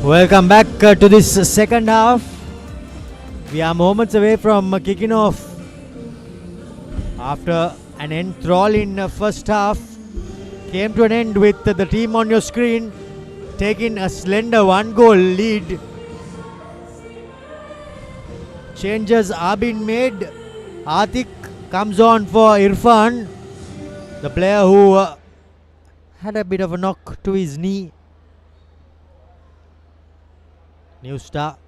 Speaker 6: Welcome back to this second half. We are moments away from kicking off after an enthralling first half. Came to an end with the team on your screen taking a slender 1-goal lead. Changes are being made. Atik comes on for Irfan, the player who had a bit of a knock to his knee. New star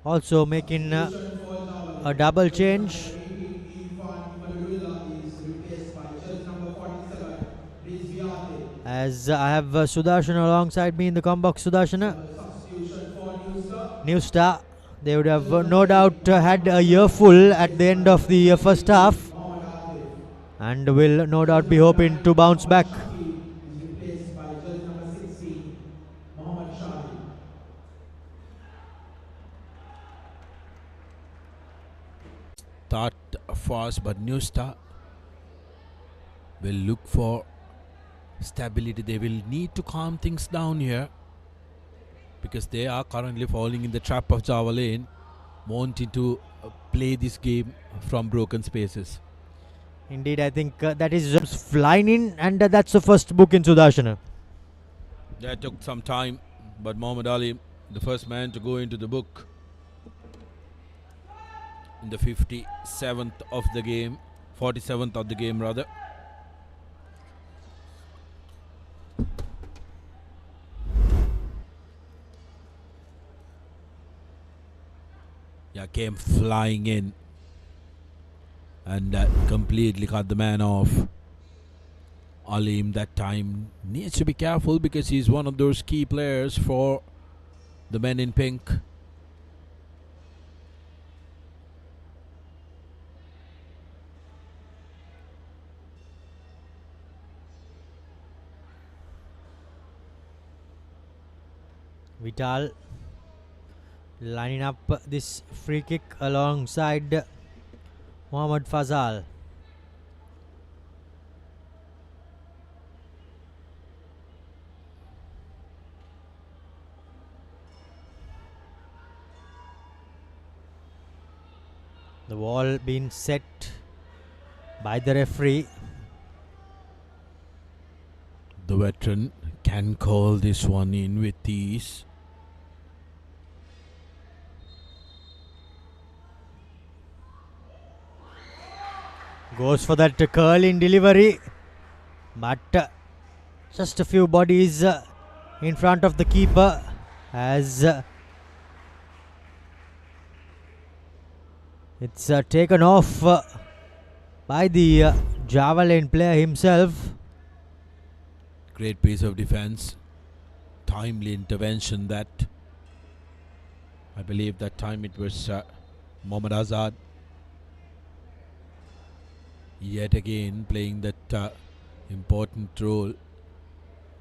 Speaker 6: also making a double change. As I have Sudarshan alongside me in the combox. Sudarshan, new star. They would have no doubt had a year full at the end of the first half and will no doubt be hoping to bounce back.
Speaker 4: Start fast, but New Star will look for stability. They will need to calm things down here because they are currently falling in the trap of Java Lane, wanting to play this game from broken spaces.
Speaker 6: Indeed, I think that is flying in, and that's the first book in Sudarshana.
Speaker 4: That took some time, but Muhammad Ali, the first man to go into the book in the 47th of the game, 47th of the game rather. Yeah, came flying in and completely cut the man off. Alim that time needs to be careful because he's one of those key players for the men in pink.
Speaker 6: Vital lining up this free kick alongside Mohammad Fazal. The wall being set by the referee.
Speaker 4: The veteran can call this one in with ease.
Speaker 6: Goes for that curling delivery, but just a few bodies in front of the keeper as it's taken off by the Java Lane player himself.
Speaker 4: Great piece of defense, timely intervention. That I believe that time it was Mohammad Azad yet again playing that important role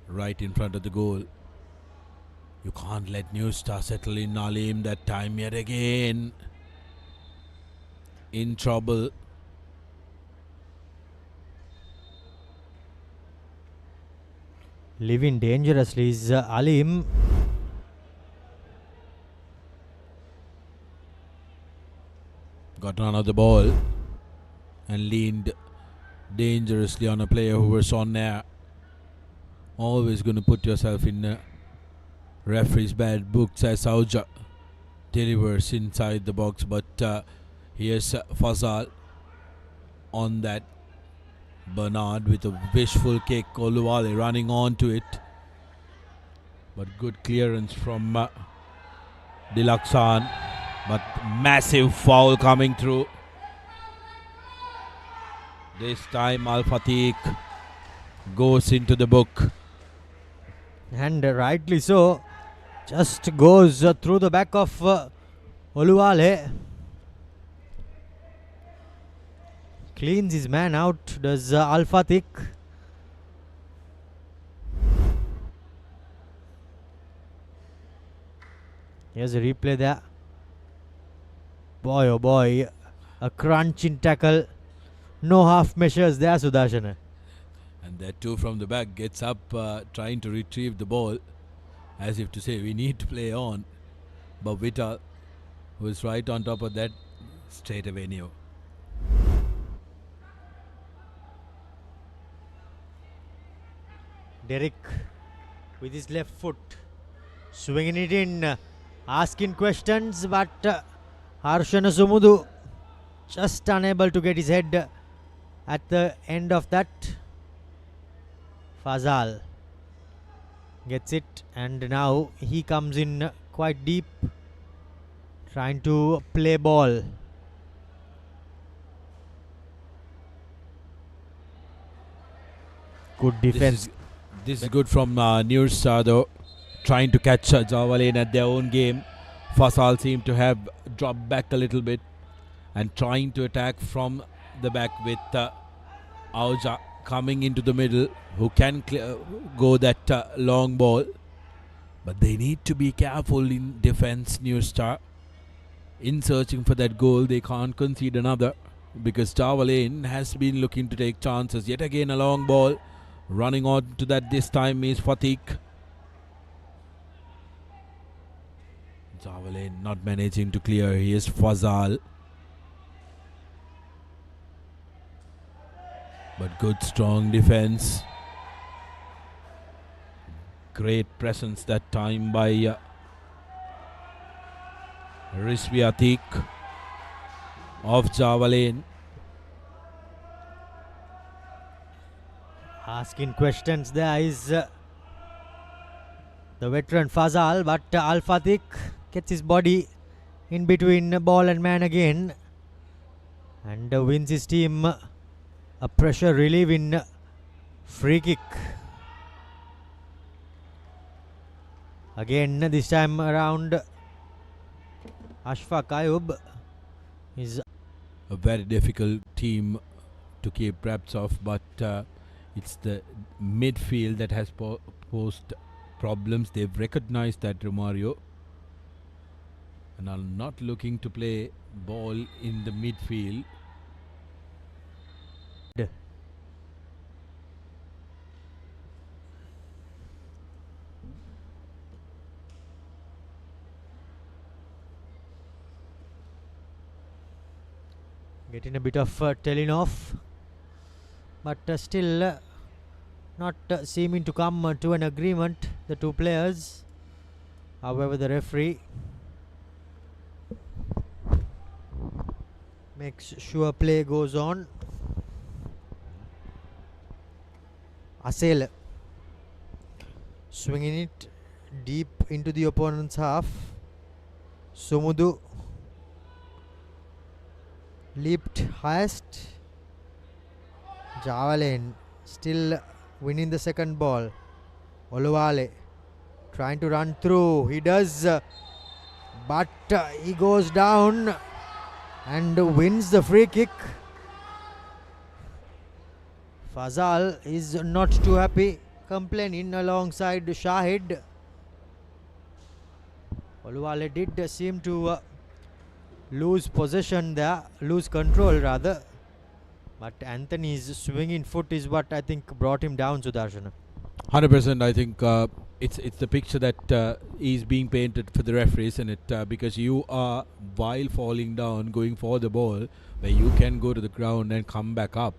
Speaker 4: right in front of the goal. You can't let New Star settle in. Alim that time yet again in trouble.
Speaker 6: Living dangerously is Alim.
Speaker 4: Got none of the ball and leaned dangerously on a player who was on there. Always going to put yourself in referee's bad books as Auja delivers inside the box, but here's Fazal on that. Bernard with a wishful kick. Oluwale running on to it, but good clearance from Dilaksan, but massive foul coming through. This time Al Fatiq goes into the book.
Speaker 6: And rightly so. Just goes through the back of Oluwale. Cleans his man out, does Al Fatiq. Here's a replay there. Boy, oh boy. A crunching tackle. No half measures there, Sudarshan.
Speaker 4: And that too from the back, gets up trying to retrieve the ball, as if to say we need to play on. But Vital, who is right on top of that, straight away knew.
Speaker 6: Derek with his left foot, swinging it in, asking questions, but Harshana Sumudu just unable to get his head at the end of that. Fazal gets it, and now he comes in quite deep, trying to play ball. Good defense.
Speaker 4: This is good from New Star though, trying to catch Java Lane at their own game. Fasal seemed to have dropped back a little bit and trying to attack from the back with Auja coming into the middle, who can go that long ball. But they need to be careful in defense, New Star. In searching for that goal, they can't concede another, because Java Lane has been looking to take chances. Yet again a long ball. Running on to that this time is Fatik. Java Lane not managing to clear. Here's Fazal. But good strong defense. Great presence that time by Rizvi Atik of Java Lane.
Speaker 6: Asking questions there is the veteran Fazal, but Al Fatik gets his body in between ball and man again, and wins his team a pressure relieving free kick. Again, this time around, Ashfaq Ayub is
Speaker 4: a very difficult team to keep wraps of, but it's the midfield that has posed problems. They've recognized that, Romario, and are not looking to play ball in the midfield.
Speaker 6: getting a bit of telling off, but still not seeming to come to an agreement, the two players. However, the referee makes sure play goes on. Asel swinging it deep into the opponent's half. Sumudu leaped highest. Java Lane still winning the second ball. Oluwale trying to run through. He does, but he goes down and wins the free kick. Fazal is not too happy, complaining alongside Shahid. Oluwale did seem to lose possession there, lose control rather, but Anthony's swinging foot is what I think brought him down, Sudarshan.
Speaker 4: 100%. I think it's the picture that is being painted for the referee, isn't it? Because you are, while falling down, going for the ball, where you can go to the ground and come back up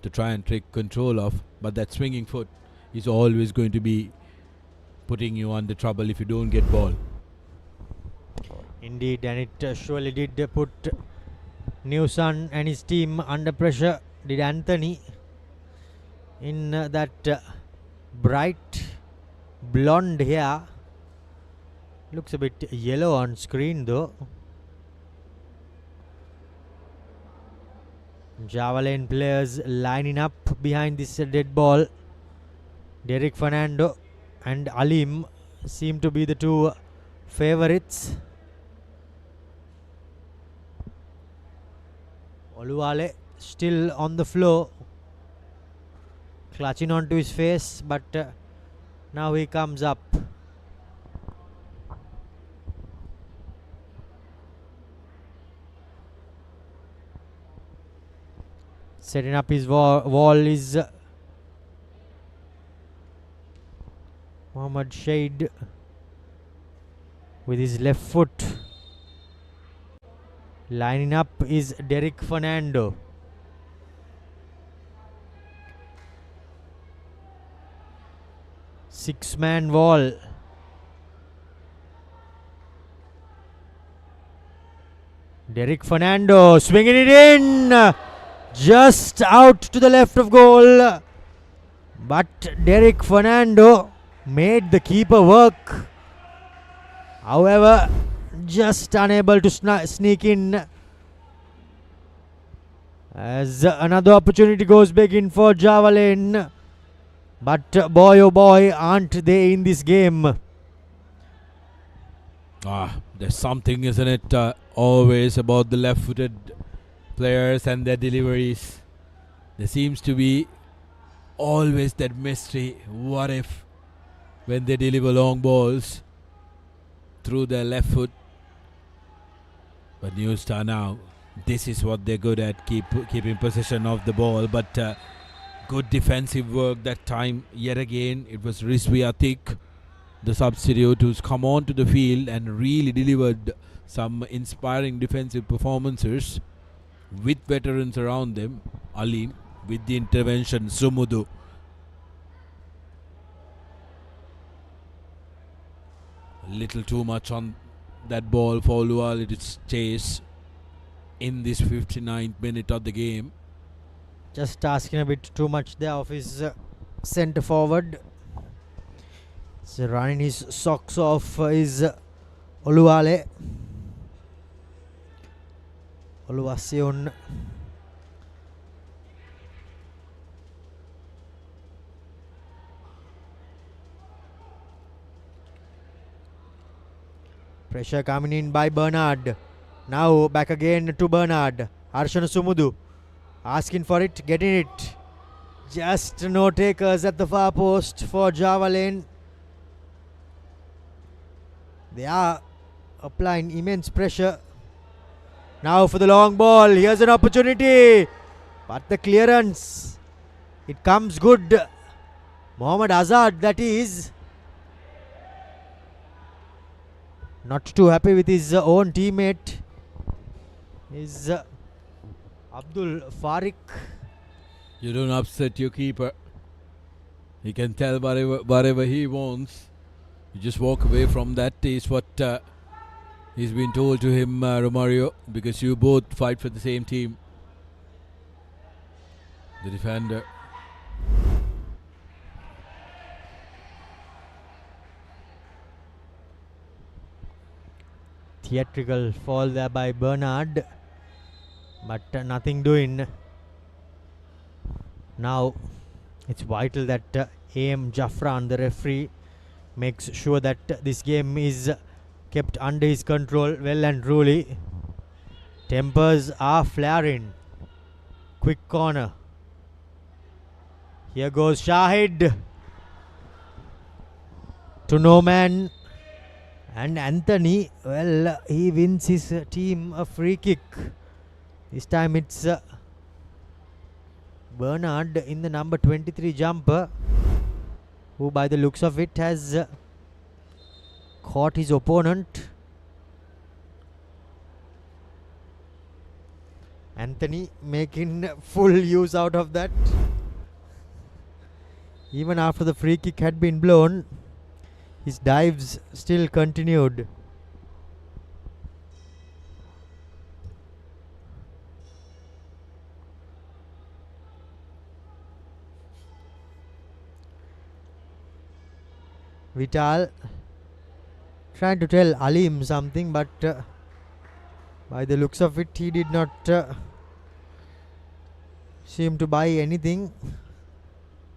Speaker 4: to try and take control of, but that swinging foot is always going to be putting you under trouble if you don't get ball.
Speaker 6: Indeed, and it surely did put Newson and his team under pressure, did Anthony, in that bright blonde hair. Looks a bit yellow on screen though. Java Lane players lining up behind this dead ball. Derek Fernando and Alim seem to be the two favourites. Oluwale still on the floor, clutching onto his face, but now he comes up. Setting up his wall is Mohammad Shade with his left foot. Lining up is Derek Fernando. Six-man wall. Derek Fernando swinging it in. Just out to the left of goal. But Derek Fernando made the keeper work. However, just unable to sneak in. As another opportunity goes big in for Java Lane. But boy oh boy, aren't they in this game.
Speaker 4: There's something, isn't it, always about the left-footed players and their deliveries. There seems to be always that mystery. What if when they deliver long balls through their left foot? But New Star now, this is what they're good at, keeping possession of the ball. But good defensive work that time. Yet again, it was Rizvi Atik, the substitute, who's come onto the field and really delivered some inspiring defensive performances with veterans around them. Alim with the intervention, Sumudu. A little too much on that ball for Luali's chase in this 59th minute of the game.
Speaker 6: Just asking a bit too much there of his centre forward. So running his socks off is Oluwale. Oluwaseun. Pressure coming in by Bernard. Now back again to Bernard. Arshana Sumudu asking for it, getting it. Just no takers at the far post for Java Lane. They are applying immense pressure. Now for the long ball. Here's an opportunity. But the clearance, it comes good. Mohammad Azad, that is. Not too happy with his own teammate. Is Abdul Farik.
Speaker 4: You don't upset your keeper. He can tell whatever he wants. You just walk away from that, is what he's been told to him, Romario, because you both fight for the same team. The defender.
Speaker 6: Theatrical fall there by Bernard, but nothing doing. Now it's vital that A.M. Jaffran, the referee, makes sure that this game is kept under his control well and truly. Tempers are flaring. Quick corner. Here goes Shahid to no man. And Anthony, well, he wins his team a free kick. This time it's Bernard in the number 23 jumper, who by the looks of it has caught his opponent. Anthony making full use out of that. Even after the free kick had been blown, his dives still continued. Vital trying to tell Alim something, but by the looks of it, he did not seem to buy anything.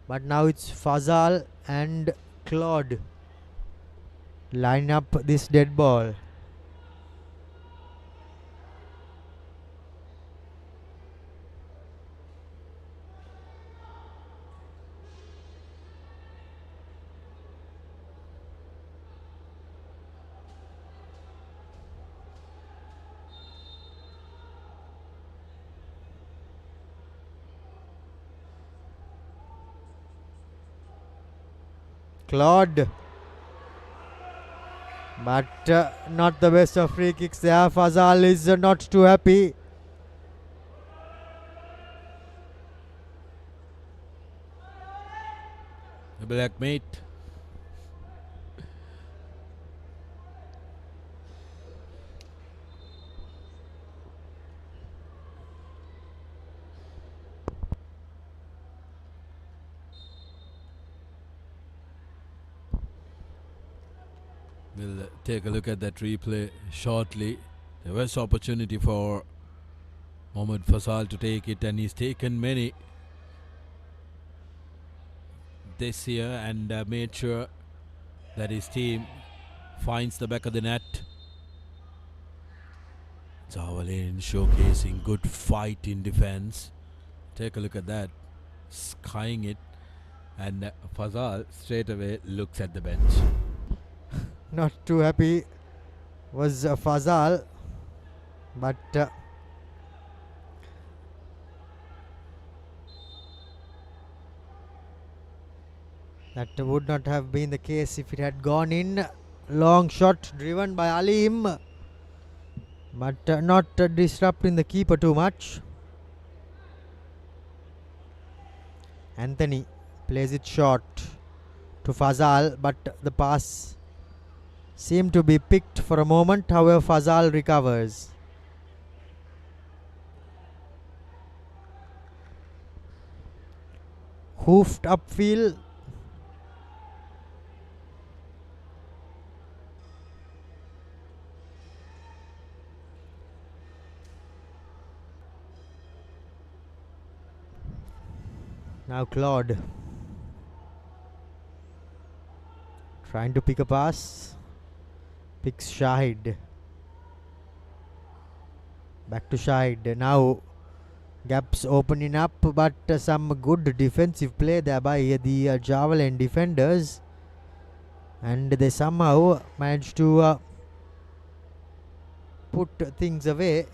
Speaker 6: But now it's Fazal and Claude line up this dead ball. Claude But not the best of free kicks there. Fazal is not too happy.
Speaker 4: The black mate. We'll take a look at that replay shortly. There was opportunity for Mohammad Fasal to take it, and he's taken many this year and made sure that his team finds the back of the net. Zawalain showcasing good fight in defense. Take a look at that. Skying it, and Fazal straight away looks at the bench.
Speaker 6: Not too happy was Fazal, but that would not have been the case if it had gone in. Long shot driven by Alim, but not disrupting the keeper too much. Anthony plays it short to Fazal, but the pass seemed to be picked for a moment. However, Fazal recovers. Hoofed upfield. Now Claude trying to pick a pass. Picks Shahid. Back to Shahid. Now gaps opening up, but some good defensive play there by the Javalain defenders, and they somehow managed to put things away.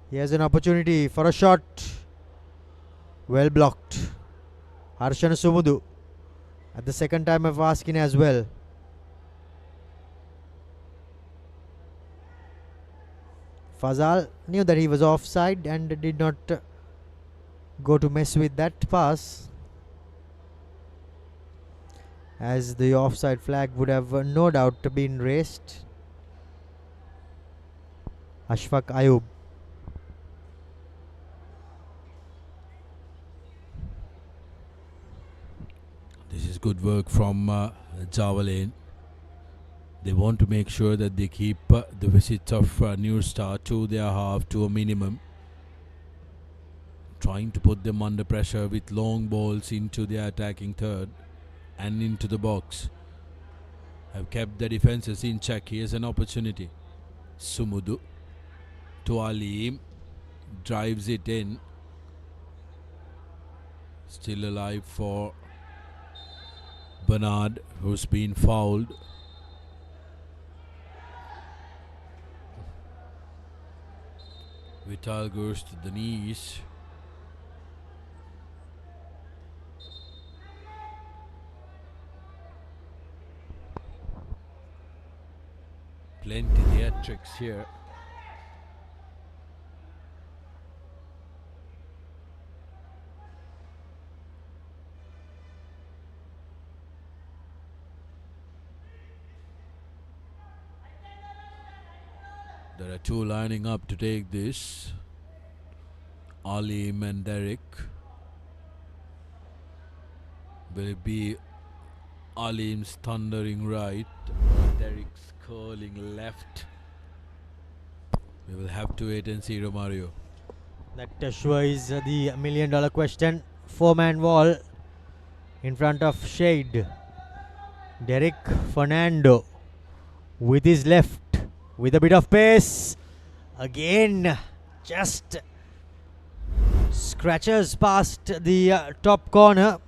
Speaker 6: Here's an opportunity for a shot. Well blocked. Harshan Sumudu at the second time of asking as well. Fazal knew that he was offside and did not go to mess with that pass, as the offside flag would have no doubt been raised. Ashfaq Ayub.
Speaker 4: This is good work from Javalain. They want to make sure that they keep the visits of New Star to their half to a minimum. Trying to put them under pressure with long balls into their attacking third and into the box. Have kept the defenses in check. Here's an opportunity. Sumudu to Alim. Drives it in. Still alive for Bernard, who's been fouled. Vital goes to the knees. Plenty theatrics here. There are two lining up to take this. Alim and Derek. Will it be Alim's thundering right or Derek's curling left? We will have to wait and see, Romario.
Speaker 6: That sure is the $1 million question. 4-man wall in front of Shade. Derek Fernando with his left, with a bit of pace. Again, just scratches past the top corner.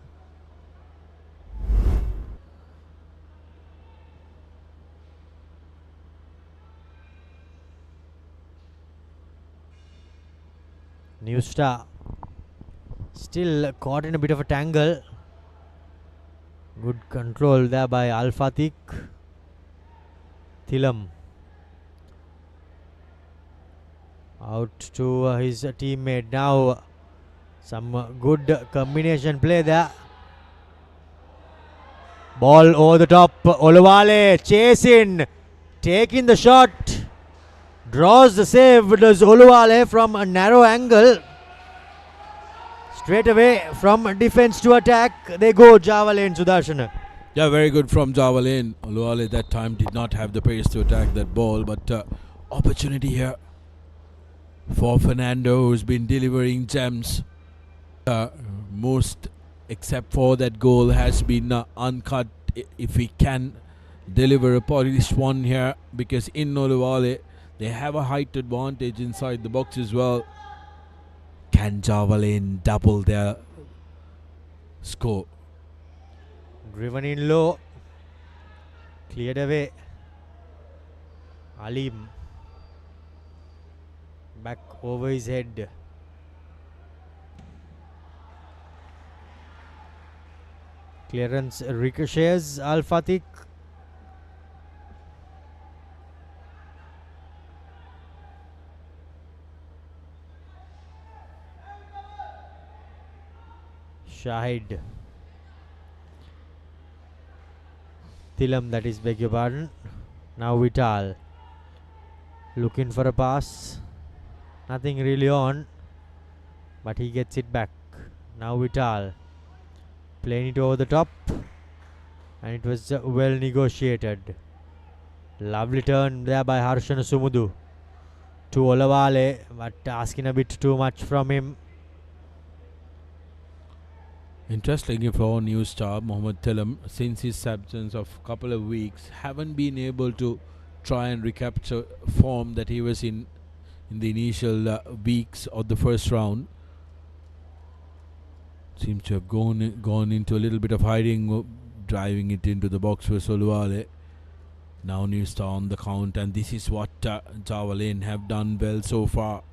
Speaker 6: New Star still caught in a bit of a tangle. Good control there by Al Fatik. Thilam out to his teammate. Now some good combination play there. Ball over the top. Olawale chasing, taking the shot, draws the save. Does Olawale from a narrow angle. Straight away from defense to attack, they go Java Lane, Sudarshan.
Speaker 4: Yeah, very good from Java Lane. Oluwale that time did not have the pace to attack that ball, but opportunity here for Fernando, who's been delivering gems. Most, except for that goal, has been uncut. If he can deliver a polished one here, because in Oluwale they have a height advantage inside the box as well. Can Java Lane double their score?
Speaker 6: Driven in low, cleared away. Alim back over his head. Clearance ricochets. Al Fatik. Shahid. Thilam, that is, beg your pardon. Now Vital looking for a pass. Nothing really on, but he gets it back. Now Vital playing it over the top, and it was well negotiated. Lovely turn there by Harshan Sumudu to Olawale, but asking a bit too much from him.
Speaker 4: Interestingly for new star Mohammad Thilam, since his absence of a couple of weeks, haven't been able to try and recapture form that he was in the initial weeks of the first round. Seems to have gone into a little bit of hiding, driving it into the box for Soluwale. Now new star on the count, and this is what Java Lane have done well so far.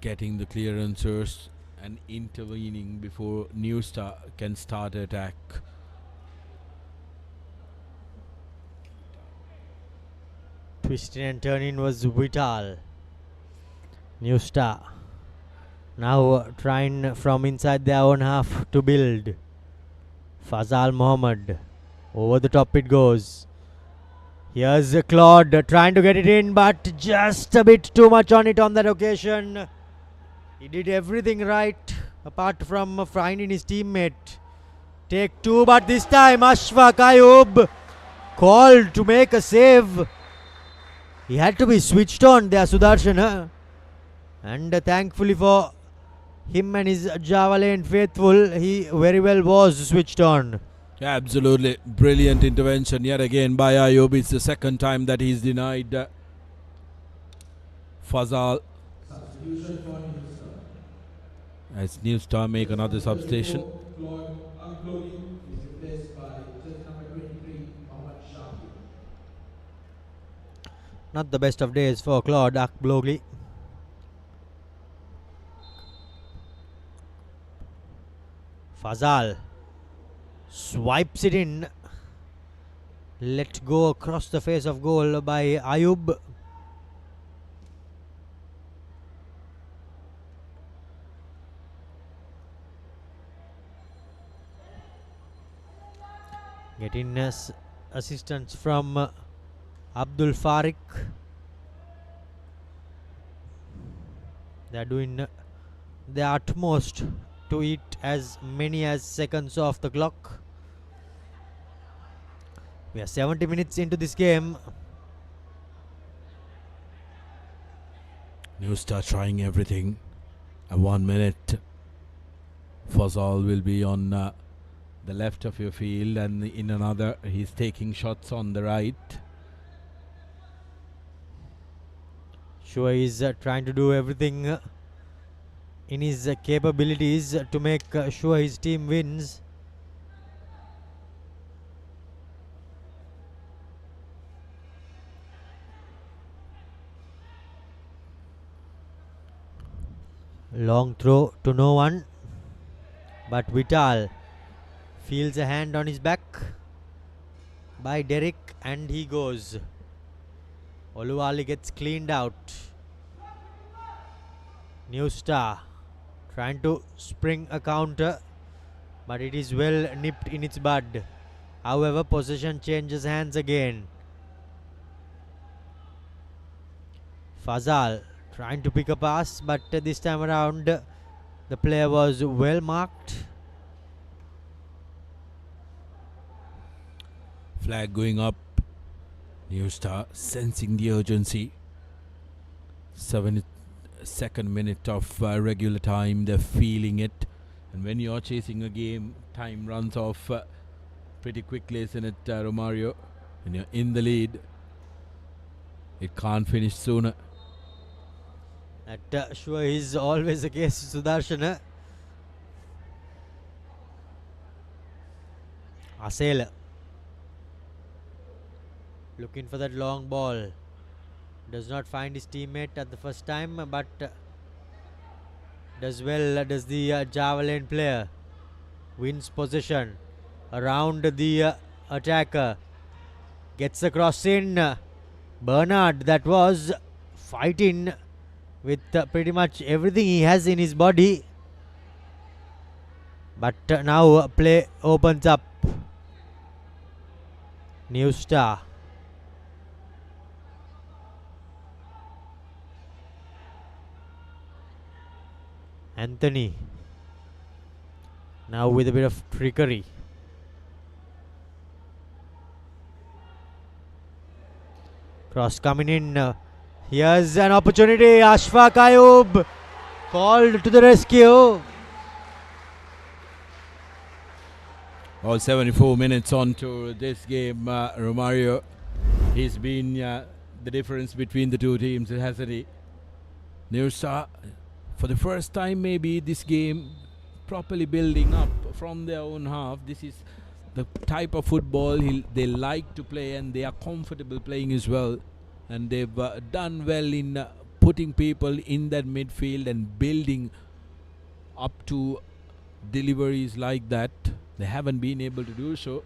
Speaker 4: Getting the clearances and intervening before New Star can start attack.
Speaker 6: Twisting and turning was Vital. New Star now trying from inside their own half to build. Fazal Mohammed, over the top it goes. Here's Claude trying to get it in, but just a bit too much on it on that occasion. He did everything right apart from finding his teammate. Take two, but this time Ashfaq Ayub called to make a save. He had to be switched on there, Sudarshan. And thankfully for him and his Java Lane faithful, he very well was switched on.
Speaker 4: Absolutely brilliant intervention yet again by Ayub. It's the second time that he's denied Fazal. As New Star make another substation.
Speaker 6: Not the best of days for Claude Akblogli. Fazal swipes it in. Let go across the face of goal by Ayub. Getting assistance from Abdul Farik. They are doing their utmost to eat as many as seconds off the clock. We are 70 minutes into this game.
Speaker 4: New Star trying everything. 1 minute. Fazal will be on the left of your field, and in another he's taking shots on the right.
Speaker 6: Sure, he's trying to do everything in his capabilities to make sure his team wins. Long throw to no one, but Vital Feels a hand on his back by Derek and he goes. Oluwali gets cleaned out. New Star trying to spring a counter, but it is well nipped in its bud. However, possession changes hands again. Fazal trying to pick a pass, but this time around the player was well marked.
Speaker 4: Flag going up. New Star sensing the urgency. 72nd minute of regular time. They're feeling it. And when you're chasing a game, time runs off pretty quickly, isn't it, Romario? When you're in the lead, it can't finish sooner.
Speaker 6: That sure is always the case, Sudarshana. Asela looking for that long ball. Does not find his teammate at the first time, but does well. Does the javelin player. Wins possession around the attacker. Gets the cross in. Bernard, that was fighting with pretty much everything he has in his body. But now play opens up. New Star. Anthony. Now with a bit of trickery. Cross coming in. Here's an opportunity. Ashfaq Ayub called to the rescue.
Speaker 4: All 74 minutes on to this game, Romario. He's been the difference between the two teams, hasn't he? New Star, for the first time maybe this game, properly building up from their own half. This is the type of football they like to play, and they are comfortable playing as well. And they've done well in putting people in that midfield and building up to deliveries like that. They haven't been able to do so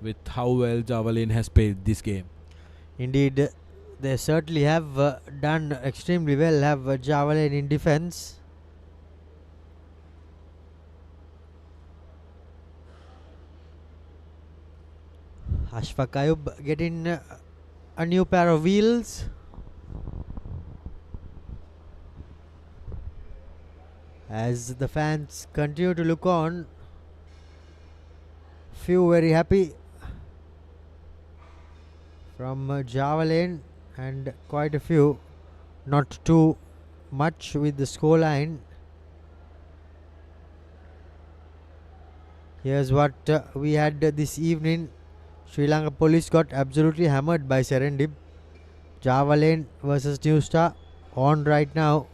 Speaker 4: with how well Javelin has played this game.
Speaker 6: Indeed, they certainly have done extremely well, have Javelin in defense. Ashfaq Ayub getting a new pair of wheels. As the fans continue to look on, few very happy from Javelin and quite a few not too much with the scoreline. Here's what we had this evening. Sri Lanka Police got absolutely hammered by Serendip. Javelin versus New Star on right now.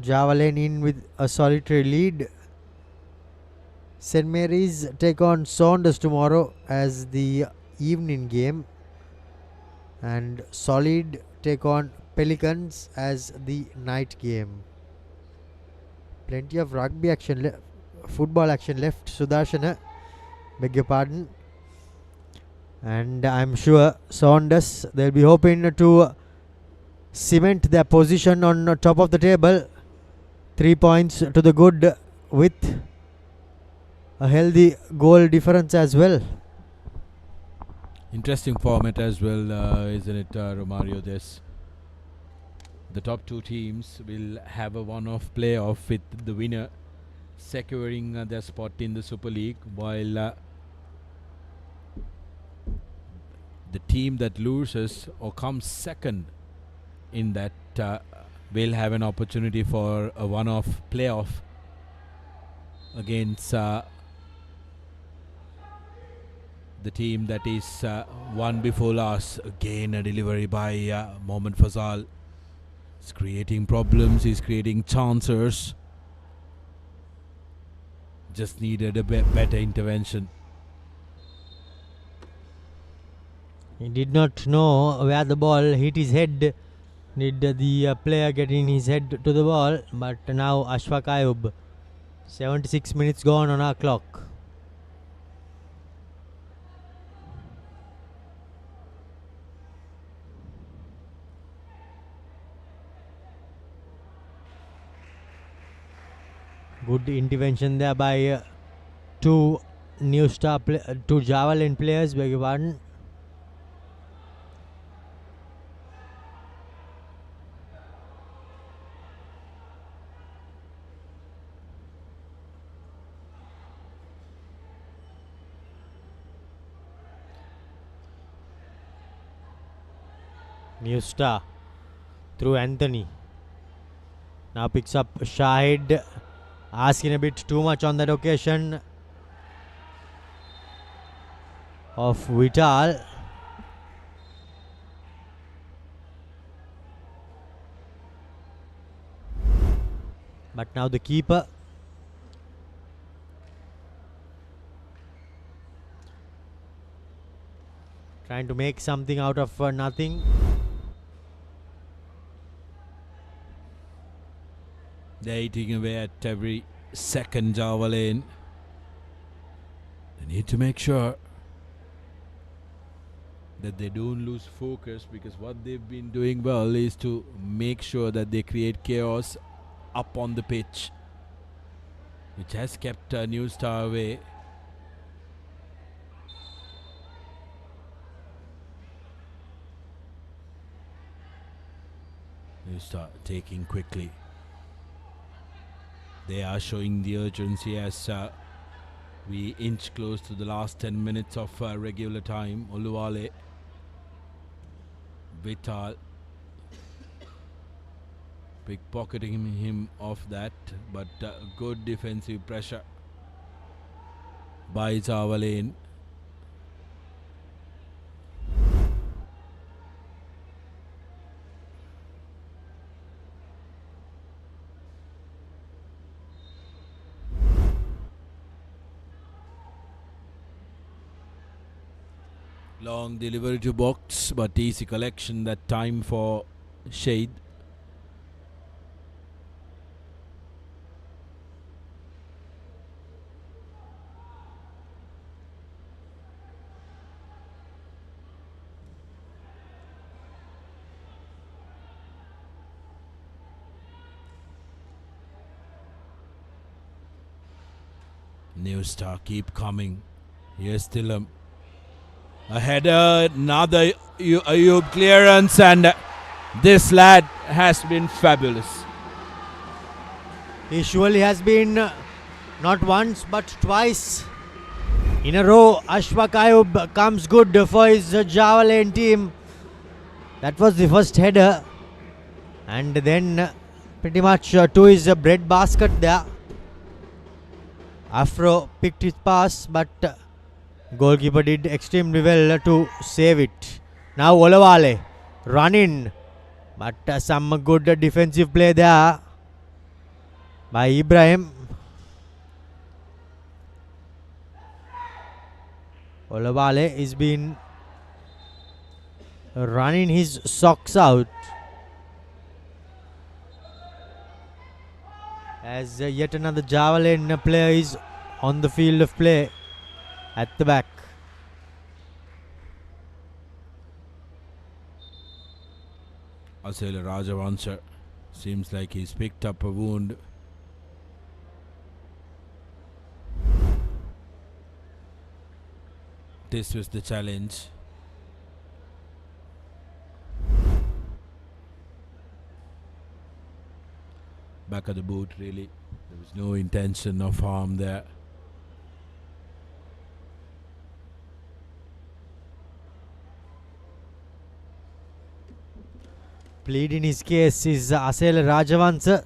Speaker 6: Javelin in with a solitary lead. St. Mary's take on Saunders tomorrow as the evening game, and Solid take on Pelicans as the night game. Plenty of rugby action, football action left, Sudarshana. Beg your pardon. And I'm sure Saunders, they'll be hoping to cement their position on top of the table. 3 points to the good with a healthy goal difference as well.
Speaker 4: Interesting format as well, isn't it, Romario? The top two teams will have a one-off playoff with the winner securing their spot in the Super League, while the team that loses or comes second in that will have an opportunity for a one-off playoff against the team that is one before last. Again a delivery by Mohamed Fazal. He's creating problems, he's creating chances. Just needed a better intervention.
Speaker 6: He did not know where the ball hit his head. Did the player getting his head to the ball? But now Ashfaq Ayub. 76 minutes gone on our clock. Good intervention there by two two Javelin players, beg your pardon. New star through Anthony. Now picks up Shahid, asking a bit too much on that occasion of Vital. But now the keeper trying to make something out of nothing.
Speaker 4: They're eating away at every second, Javelin. They need to make sure that they don't lose focus, because what they've been doing well is to make sure that they create chaos up on the pitch, which has kept New Star away. New Star taking quickly. They are showing the urgency as we inch close to the last 10 minutes of regular time. Oluwale, Vital, pickpocketing him off that, but good defensive pressure by Javelin. Long delivery to box, but easy collection that time for Shade. New Star keep coming. Here's Tillam. A header, another Ayub clearance, and this lad has been fabulous.
Speaker 6: He surely has been not once but twice in a row. Ashfaq Ayub comes good for his Javelin team. That was the first header, and then pretty much to his bread basket there. Afro picked his pass, but goalkeeper did extremely well to save it. Now Olawale running, but some good defensive play there by Ibrahim. Olawale is been running his socks out as yet another Javelin player is on the field of play at the back.
Speaker 4: Asela Rajavansa seems like he's picked up a wound. This was the challenge. Back of the boot, really. There was no intention of harm there.
Speaker 6: Plead in his case is Asela Rajavansa.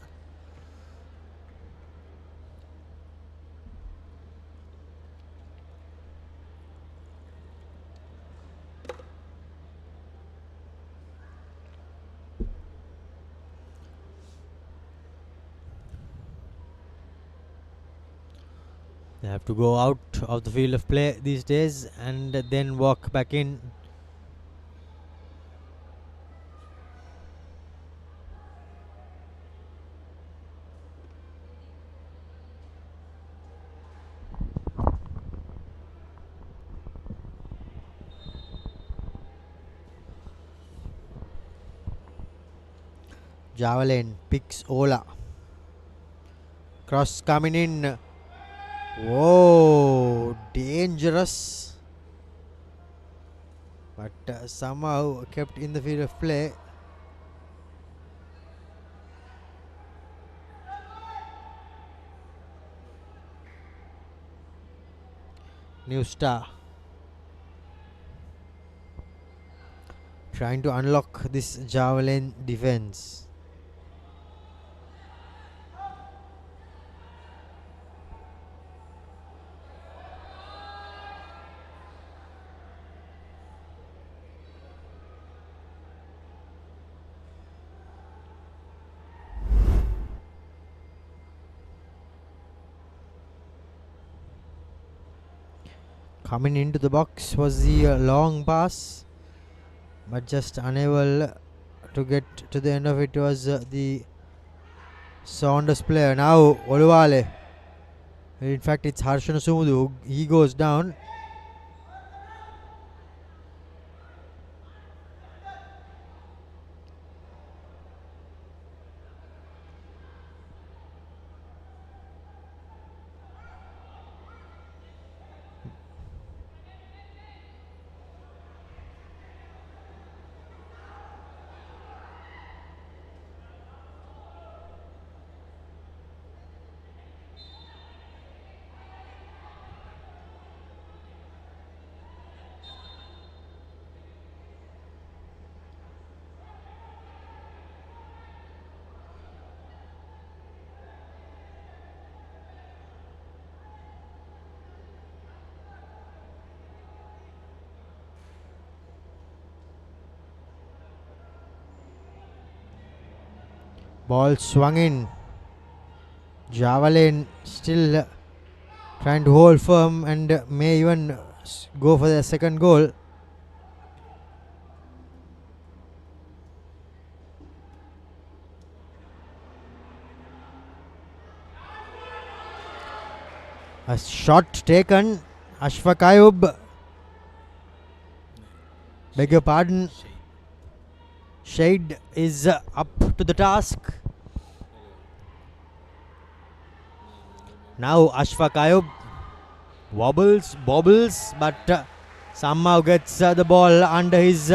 Speaker 6: They have to go out of the field of play these days and then walk back in. Javelin picks Ola. Cross coming in. Whoa, dangerous. But somehow kept in the field of play. New star. Trying to unlock this javelin defense. Coming into the box was the long pass, but just unable to get to the end of it was the Saunders player. Now Oluvale. In fact, it's Harshana Sumudu. He goes down. Ball swung in. Javelin still trying to hold firm and may even go for the second goal. A shot taken. Ashfaq Ayub. Beg your pardon. Shade is up to the task. Now Ashfaq Ayub bobbles, but somehow gets the ball under his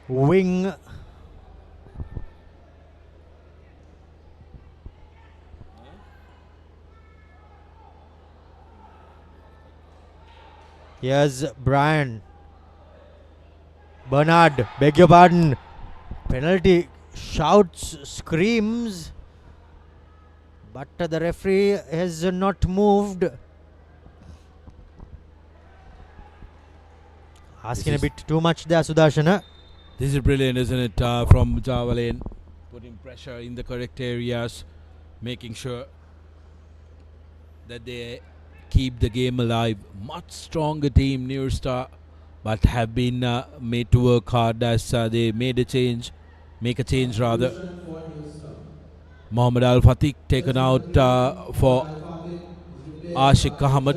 Speaker 6: wing. Here's Brian. Bernard, beg your pardon. Penalty, shouts, screams. But the referee has not moved. Asking a bit too much there, Sudarshana.
Speaker 4: This is brilliant, isn't it? From Javelin, putting pressure in the correct areas, making sure that they keep the game alive. Much stronger team, New Star, but have been made to work hard as they make a change rather. Mohammad Al Fatih taken out for Ashik Ahmed.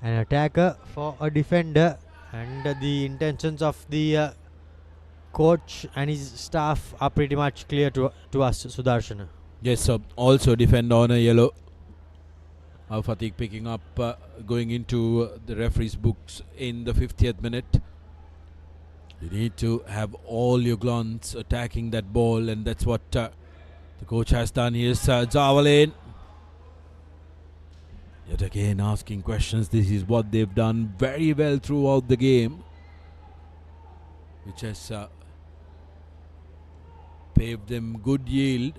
Speaker 6: An attacker for a defender, and the intentions of the coach and his staff are pretty much clear to us, Sudarshana.
Speaker 4: Yes, sir. Also defend on a yellow. Al Fatih picking up, going into the referee's books in the 50th minute. You need to have all your glance attacking that ball, and that's what the coach has done. Here's Javelin. Yet again asking questions. This is what they've done very well throughout the game, which has paved them good yield.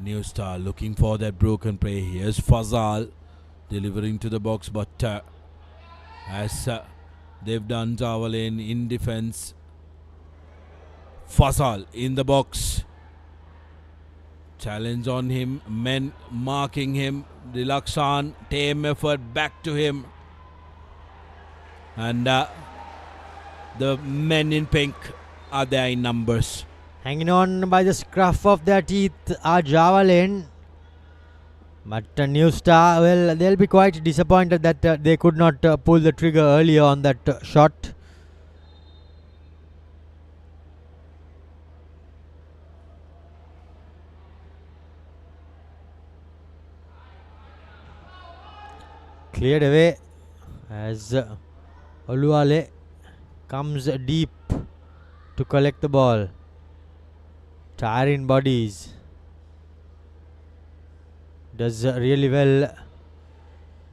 Speaker 4: New Star looking for that broken play. Here's Fazal delivering to the box, but as they've done, Javelin in defense. Fazal in the box. Challenge on him. Men marking him. Dilaksan, tame effort back to him. And the men in pink are there in numbers.
Speaker 6: Hanging on by the scruff of their teeth are Java Lane. But New Star, well, they'll be quite disappointed that they could not pull the trigger earlier on that shot. Cleared away as Oluwale comes deep to collect the ball. Tiring bodies. Does really well.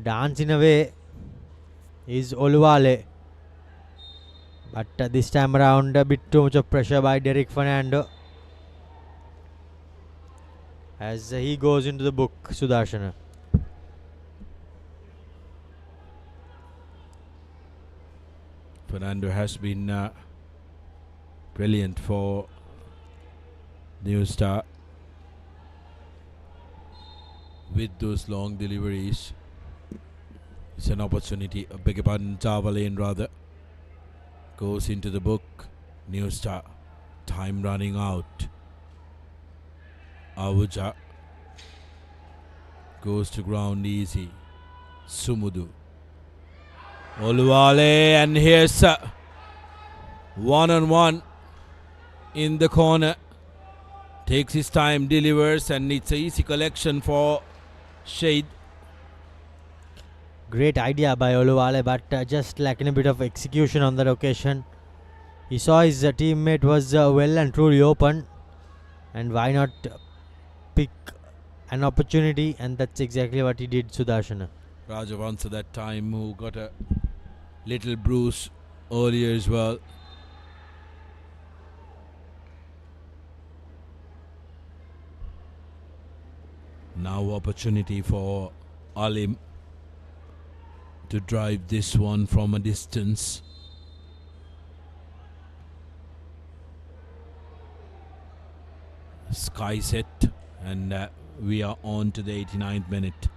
Speaker 6: Dance in a way is Oluwale. But this time around a bit too much of pressure by Derek Fernando. As he goes into the book, Sudarshana.
Speaker 4: Fernando has been brilliant for New Star with those long deliveries. It's an opportunity, a bigger pardon, Java Lane rather, goes into the book. New Star, time running out. Avuja goes to ground easy. Sumudu. Oluwale, and here's one-on-one in the corner. Takes his time, delivers, and it's an easy collection for Shade.
Speaker 6: Great idea by Oluwale, but just lacking a bit of execution on that occasion. He saw his teammate was well and truly open, and why not pick an opportunity, and that's exactly what he did, Sudarshana.
Speaker 4: Rajavansa that time, who got a little bruise earlier as well. Now opportunity for Alim to drive this one from a distance. Sky set, and we are on to the 89th minute.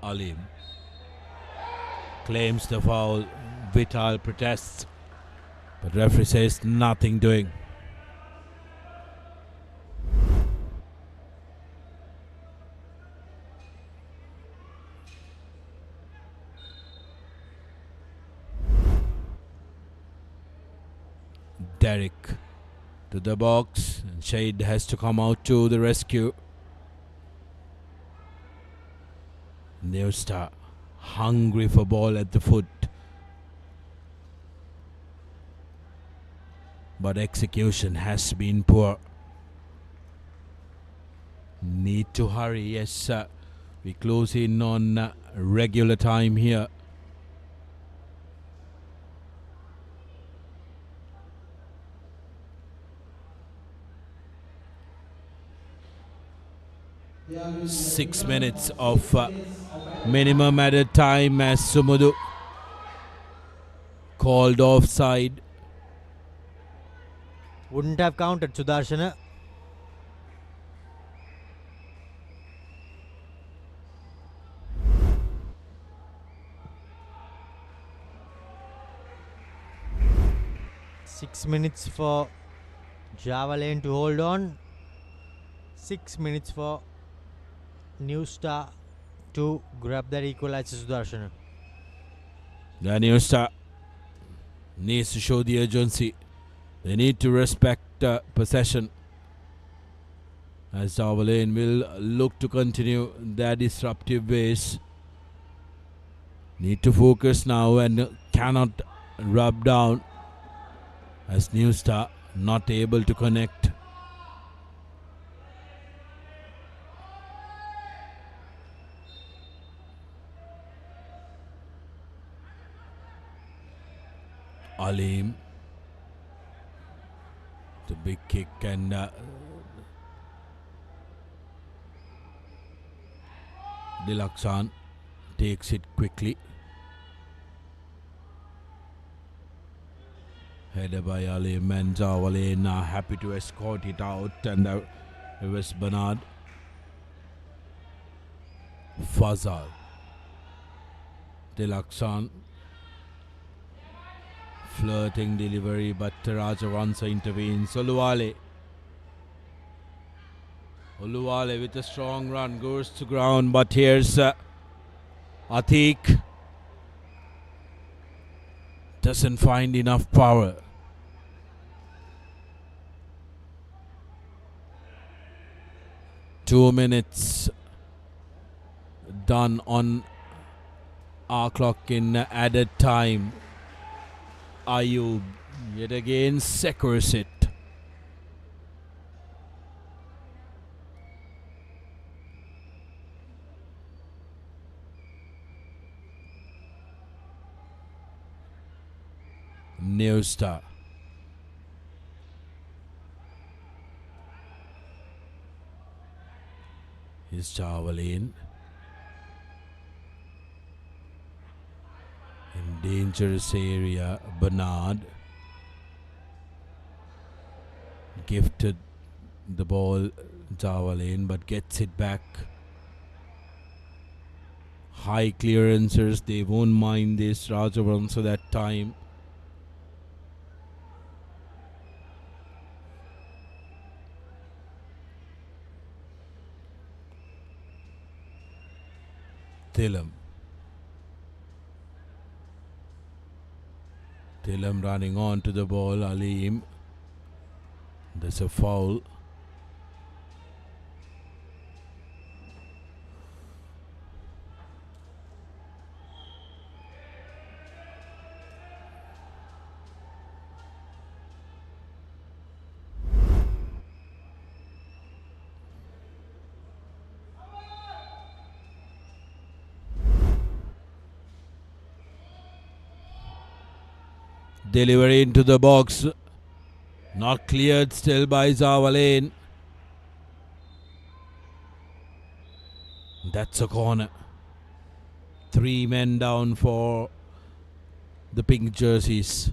Speaker 4: Alim claims the foul. Vital protests, but referee says nothing doing. Derek to the box, and Shade has to come out to the rescue. New Star hungry for ball at the foot, but execution has been poor. Need to hurry. Yes, we close in on regular time here. Six minutes of minimum added time as Sumudu called offside.
Speaker 6: Wouldn't have counted, Sudarshana. Six minutes for Java Lane to hold on. 6 minutes for New Star to grab that equalizer, Sudarshana.
Speaker 4: The New Star needs to show the urgency. They need to respect possession, as Java Lane will look to continue their disruptive ways. Need to focus now and cannot rub down, as New Star not able to connect. Alim, the big kick, and Dilaksan takes it quickly. Headed by Alim, and Java Lane are happy to escort it out, and it was Bernard. Fazal Dilaksan. Flirting delivery, but Rajavansa intervenes. Oluwale with a strong run goes to ground, but here's Atik. Doesn't find enough power. Two minutes done on our clock in added time. Ayub yet again secures it. New star. His javelin. In dangerous area, Bernard gifted the ball javelin but gets it back. High clearances, they won't mind this. Rajavansa that time. Thilam running on to the ball. Alim. There's a foul. Delivery into the box. Not cleared still by Zawalain. That's a corner. 3 men down for the pink jerseys.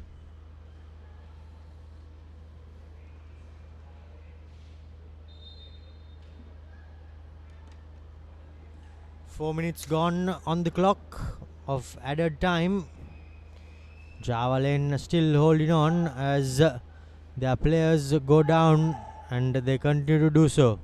Speaker 6: Four minutes gone on the clock of added time. Javelin still holding on as their players go down, and they continue to do so.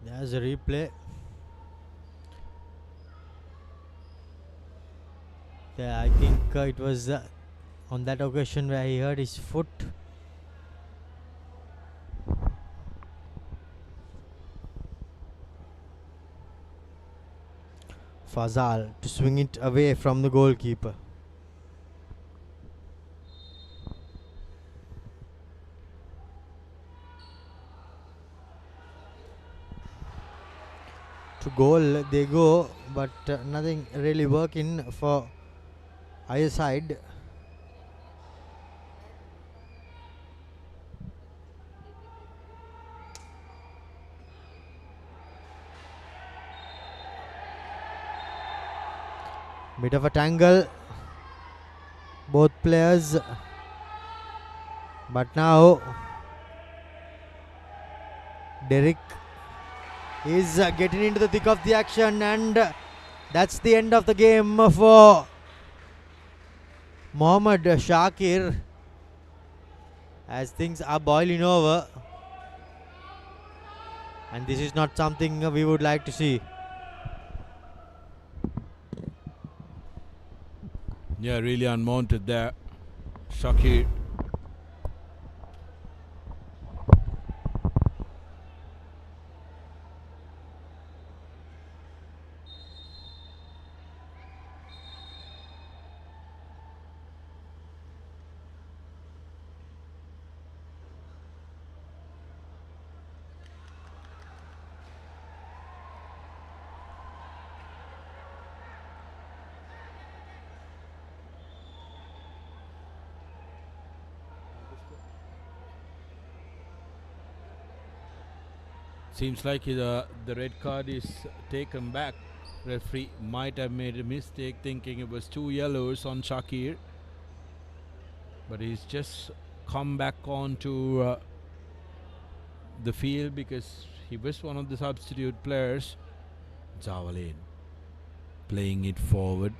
Speaker 6: There's a replay. Yeah, I think it was on that occasion where he hurt his foot. Fazal to swing it away from the goalkeeper. To goal they go, but nothing really working for either side. Bit of a tangle, both players, but now Derek is getting into the thick of the action, and that's the end of the game for Mohammad Shakir, as things are boiling over, and this is not something we would like to see.
Speaker 4: Yeah, really unmounted there. Shakir. Seems like the red card is taken back. Referee might have made a mistake thinking it was 2 yellows on Shakir. But he's just come back onto the field because he was one of the substitute players. Javelin playing it forward.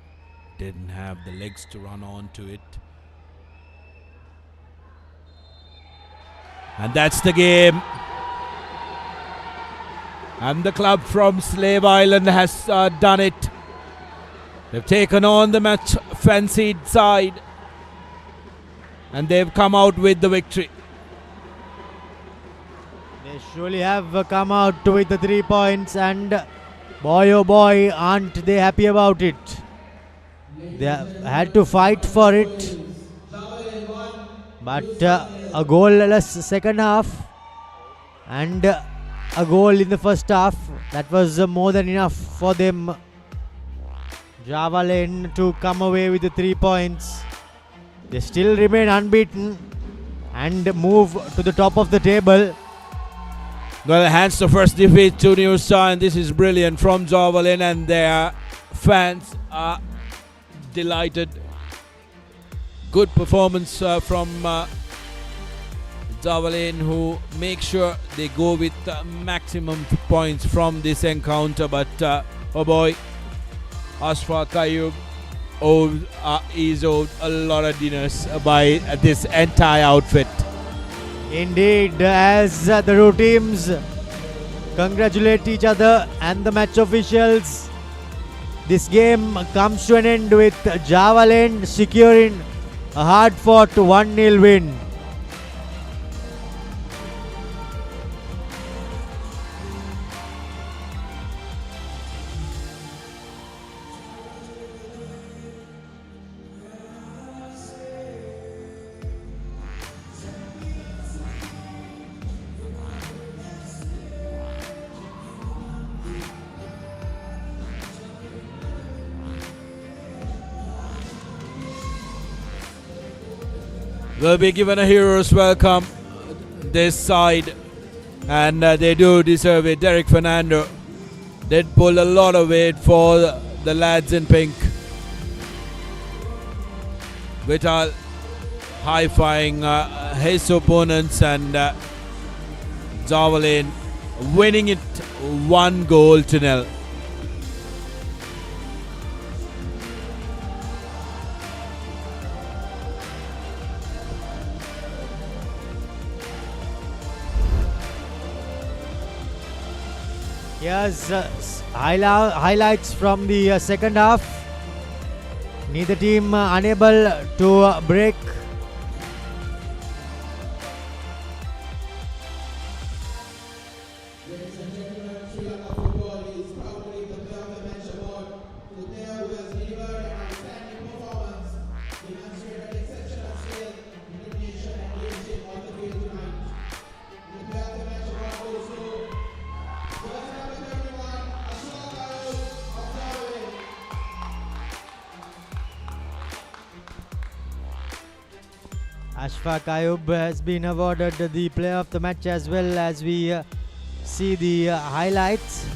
Speaker 4: Didn't have the legs to run onto it. And that's the game. And the club from Slave Island has done it. They've taken on the match fancied side. And they've come out with the victory.
Speaker 6: They surely have come out with the 3 points, and boy oh boy, aren't they happy about it. They have had to fight for it. But a goalless second half and a goal in the first half, that was more than enough for them. Javelin to come away with the 3 points. They still remain unbeaten and move to the top of the table.
Speaker 4: Well, hence the first defeat to New Star, and this is brilliant from Javelin, and their fans are delighted. Good performance from Javelin, who make sure they go with maximum points from this encounter. But oh boy, Ashfaq Ayub is owed a lot of dinners by this entire outfit.
Speaker 6: Indeed, as the two teams congratulate each other and the match officials, this game comes to an end with Javelin securing a hard-fought 1-0 win.
Speaker 4: Will be given a hero's welcome this side, and they do deserve it. Derek Fernando did pull a lot of weight for the lads in pink. Vital high-fiving his opponents, and Javelin winning it 1-0.
Speaker 6: Here's highlights from the second half. Neither team unable to break.
Speaker 7: Ladies and gentlemen, Sri Lanka football is proud to give the player of the match award to the player who has delivered an outstanding performance, demonstrated exceptional skill, determination and leadership on the field tonight. The player of the match award goes to jersey number 31, Ashfaq Ayub of Javelin.
Speaker 6: Ashfaq Ayub has been awarded the player of the match, as well as we see the highlights.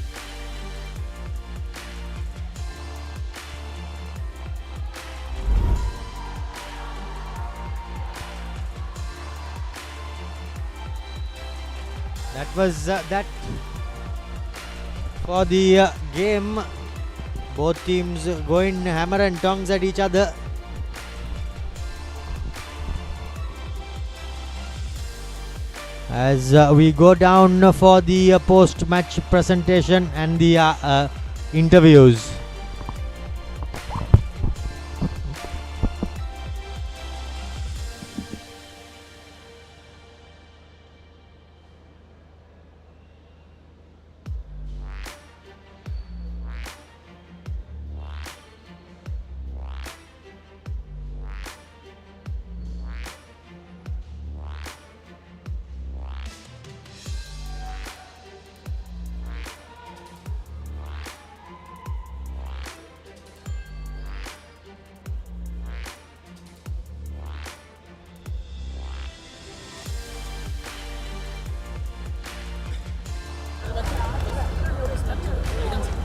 Speaker 6: That was that for the game. Both teams going hammer and tongs at each other. As we go down for the post-match presentation and the interviews.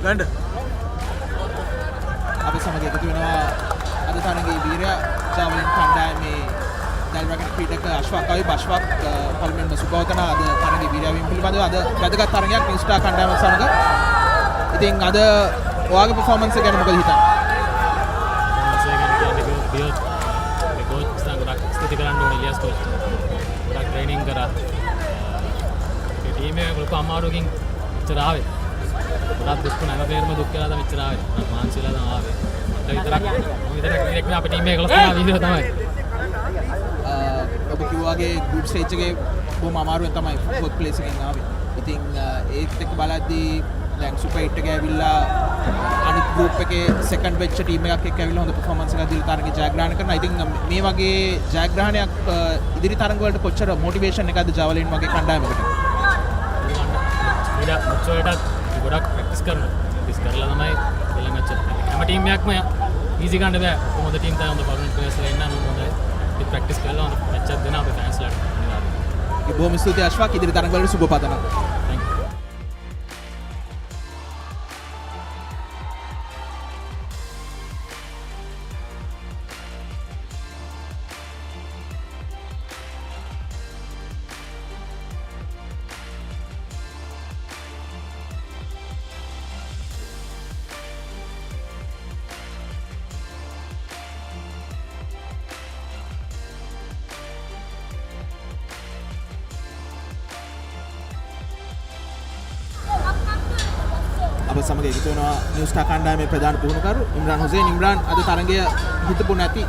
Speaker 8: ගන්න අප සමග එකතු වෙනවා අද තරගයේ වීරයා ජාවලින් කණ්ඩායමේ දැල්වැගෙන ක්‍රීඩක අශ්වක් අවිබශ්වක් පළමුවෙන්ම සුබවතන අද තරගයේ වීරයාවීම පිළිබඳව අද වැදගත් තරගයක් නිව් ස්ටාර් කණ්ඩායමත් සමග. ඉතින් අද ඔයාගේ පර්ෆෝමන්ස් එක ගැන මොකද හිතන්නේ?
Speaker 9: ස්තුති කරන්න ඕනේ ඉලියස් කෝච්. ගොඩක් ට්‍රේනින් කරා. ඒ ටීම් එක ලොකු අමාරුවකින් ඉතර ආවේ. ගොඩක් දුක් නැව පෙරම දුක් කියලා තමයි ඉතර ආවේ. මම මාන්සිලා තමයි ආවේ. විතරක් ඩිරෙක්ට් අපේ ටීම් එක 11 දෙනා වීඩියෝ තමයි.
Speaker 8: ඔබ කිව්වාගේ ගෲප් ස්ටේජ් එකේ බොහොම අමාරුවෙන් තමයි ෆෝර්ත් ප්ලේස් එකෙන් ආවේ. ඉතින් ඒත් එක්ක බලද්දී දැන් සුපර් 8 එක ඇවිල්ලා අනිත් ගෲප් එකේ සෙකන්ඩ් වෙච්ච ටීම් එකක් එක්ක ඇවිල්ලා හොඳ පර්ෆෝමන්ස් එකක් දීලා තරගෙ ජයග්‍රහණය කරනවා. ඉතින් මේ වගේ ජයග්‍රහණයක් ඉදිරි තරඟ වලට කොච්චර මොටිවේෂන් එකක්ද ජවලින් වගේ කණ්ඩායමකට?
Speaker 9: ඊට මුචෝටත් ගොඩක් ප්‍රැක්ටිස් කරනවා. ප්‍රැක්ටිස් කරලා තමයි ඊළඟ මැච් එක. හැම ටීම් එකක්ම ඊසි ගන්න බෑ. හොඳ ටීම් තමයි හොඳ පර්ෆෝමන්ස් ප්ලේයර්ස්ලා ඉන්නා හොඳයි. ඉතින් ප්‍රැක්ටිස් කරලා හොඳ මැච් එකක් දෙනවා අපේ ෆෑන්ස්ලාට. අනිවාර්යයෙන්.
Speaker 8: බොහොම ස්තුතියි අශ්වාක් ඉදිරි තරඟ වලට සුබ පතනවා. අප සමග එකතු වෙනවා නිව් ස්ටාර් කණ්ඩායමේ ප්‍රධාන පුහුණුකරු ඉම්රාන් හුසේන්. ඉම්රාන් අද තරගය හිතපු නැති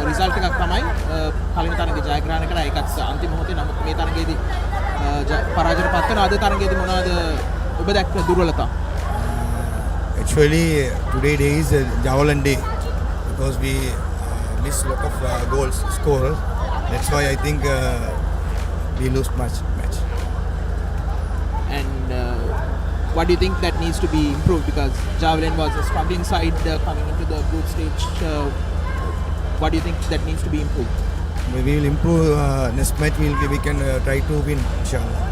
Speaker 8: රිසල්ට් එකක් තමයි කලින් තරගයේ ජයග්‍රහණය කරා. ඒකත් අන්තිම මොහොතේ. නමුත් මේ තරගයේදී පරාජයට පත් වෙනවා. අද තරගයේදී මොනවද ඔබ දැක්ක දුර්වලතා?
Speaker 10: Actually, today day is a javelin day because we missed lot of goals scored. That's why I think we lost match.
Speaker 8: And what do you think that needs to be improved? Because Javelin was a struggling side coming into the group stage. What do you think that needs to be improved?
Speaker 10: We will improve next match. We can try to win, inshallah.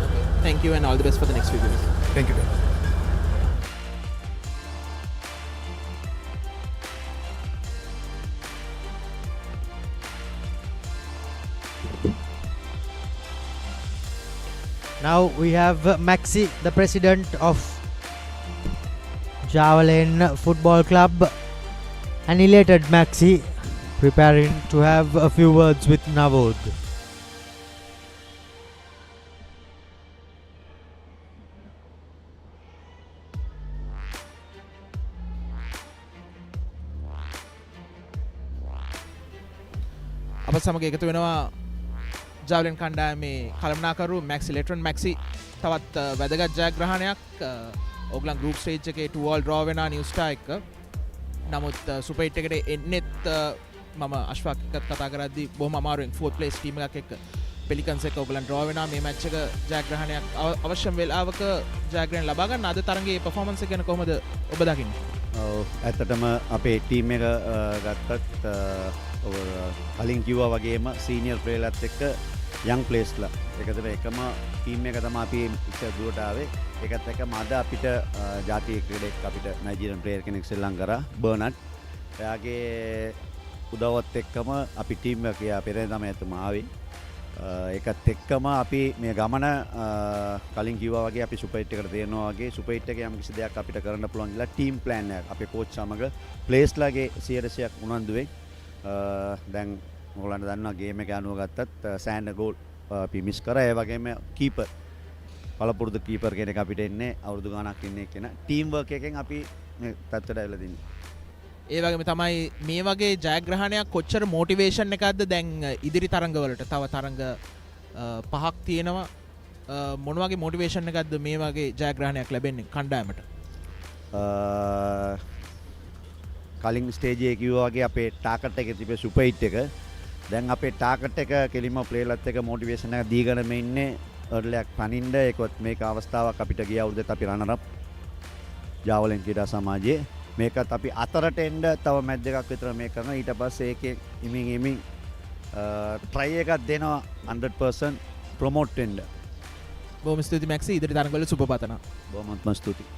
Speaker 8: Okay. Thank you and all the best for the next few games.
Speaker 10: Thank you.
Speaker 6: Now we have Maxi, the president of Javelin Football Club, an elated Maxi, preparing to have a few words with Navod.
Speaker 8: අප සමග එකතු වෙනවා ජාවලින් කණ්ඩායමේ කළමනාකරු Maxi ලෙට්‍රන්. Maxi තවත් වැදගත් ජයග්‍රහණයක්. ඕගලන් group stage එකේ 2-all draw වෙනා නිව් ස්ටාර් එක්ක. නමුත් සුපර් 8 එකට එන්නෙත් මම අශ්වාක් එක්කත් කතා කරද්දී බොහොම අමාරුවෙන් 4th place ටීම් එකක් එක්ක පෙලිකන්ස් එක්ක ඕගලන් draw වෙනා. මේ මැච් එක ජයග්‍රහණයක් අවශ්‍යම වෙලාවක ජයග්‍රහණ ලබා ගන්න. අද තරගයේ පර්ෆෝමන්ස් එක ගැන කොහොමද ඔබ දකින්නේ?
Speaker 11: ඇත්තටම අපේ ටීම් එක ගත්තත් කලින් කිව්වා වගේම සීනියර් ප්ලේයර්ලත් එක්ක යං ප්ලේස්ලා එකතර එකම ටීම් එක තමයි අපි ඉස්සර දුරට ආවේ. ඒකත් එක්කම අද අපිට ජාතික ක්‍රීඩකෙක් අපිට නයිජීරියන් ප්ලේයර් කෙනෙක් ශ්‍රී ලංකාවේ බර්නඩ්. එයාගේ උදව්වත් එක්කම අපි ටීම් එක පෙරේ තමයි එතුමා ආවේ. ඒකත් එක්කම අපි මේ ගමන කලින් කිව්වා වගේ අපි සුපර් 8 එකට තේරෙනවා වගේ සුපර් 8 එකේ යම් කිසි දෙයක් අපිට කරන්න පුළුවන් කියලා ටීම් ප්ලෑන් එකක් අපේ කෝච් සමග ප්ලේස්ලාගේ 100%ක් උනන්දුවෙන් දැන් ඔයගොල්ලන්ට දන්නවා ගේම් එක අනුව ගත්තත් සෑන්ඩ් ගෝල් අපි මිස් කරා. ඒ වගේම කීපර් පළපුරුදු කීපර් කෙනෙක් අපිට එන්නේ අවුරුදු ගාණක් ඉන්නේ කෙනා. ටීම් වර්ක් එකෙන් අපි මේ තත්ත්වයට ඇවිල්ලා තින්නේ.
Speaker 8: ඒ වගේම තමයි මේ වගේ ජයග්‍රහණයක් කොච්චර මොටිවේෂන් එකක්ද දැන් ඉදිරි තරඟවලට? තව තරඟ 5ක් තියෙනවා. මොන වගේ මොටිවේෂන් එකක්ද මේ වගේ ජයග්‍රහණයක් ලැබෙන්නේ කණ්ඩායමට?
Speaker 11: කලින් ස්ටේජ් එකේ කිව්වා වගේ අපේ ටාගට් එකේ තිබෙ සුපර් 8 එක. දැන් අපේ ටාගට් එක කෙලිම ප්ලේයර්ලත් එක මොටිවේෂන් එක දීගෙන මේ ඉන්නේ අර්ලියක් පනින්න. ඒකවත් මේක අවස්ථාවක් අපිට ගිය අවුරුද්දේ අපි රනර් අප් ජාවලින් ක්‍රීඩා සමාජයේ. මේකත් අපි අතරට එන්න තව මැච් දෙකක් විතර මේක කරනවා. ඊට පස්සේ ඒකේ ඉමින් try එකක් දෙනවා 100% ප්‍රොමෝට් වෙන්න.
Speaker 8: බොහොම ස්තුතියි මැක්සි. ඉදිරි තරඟවල සුබ පතනවා.
Speaker 11: බොහොමත්ම ස්තුතියි.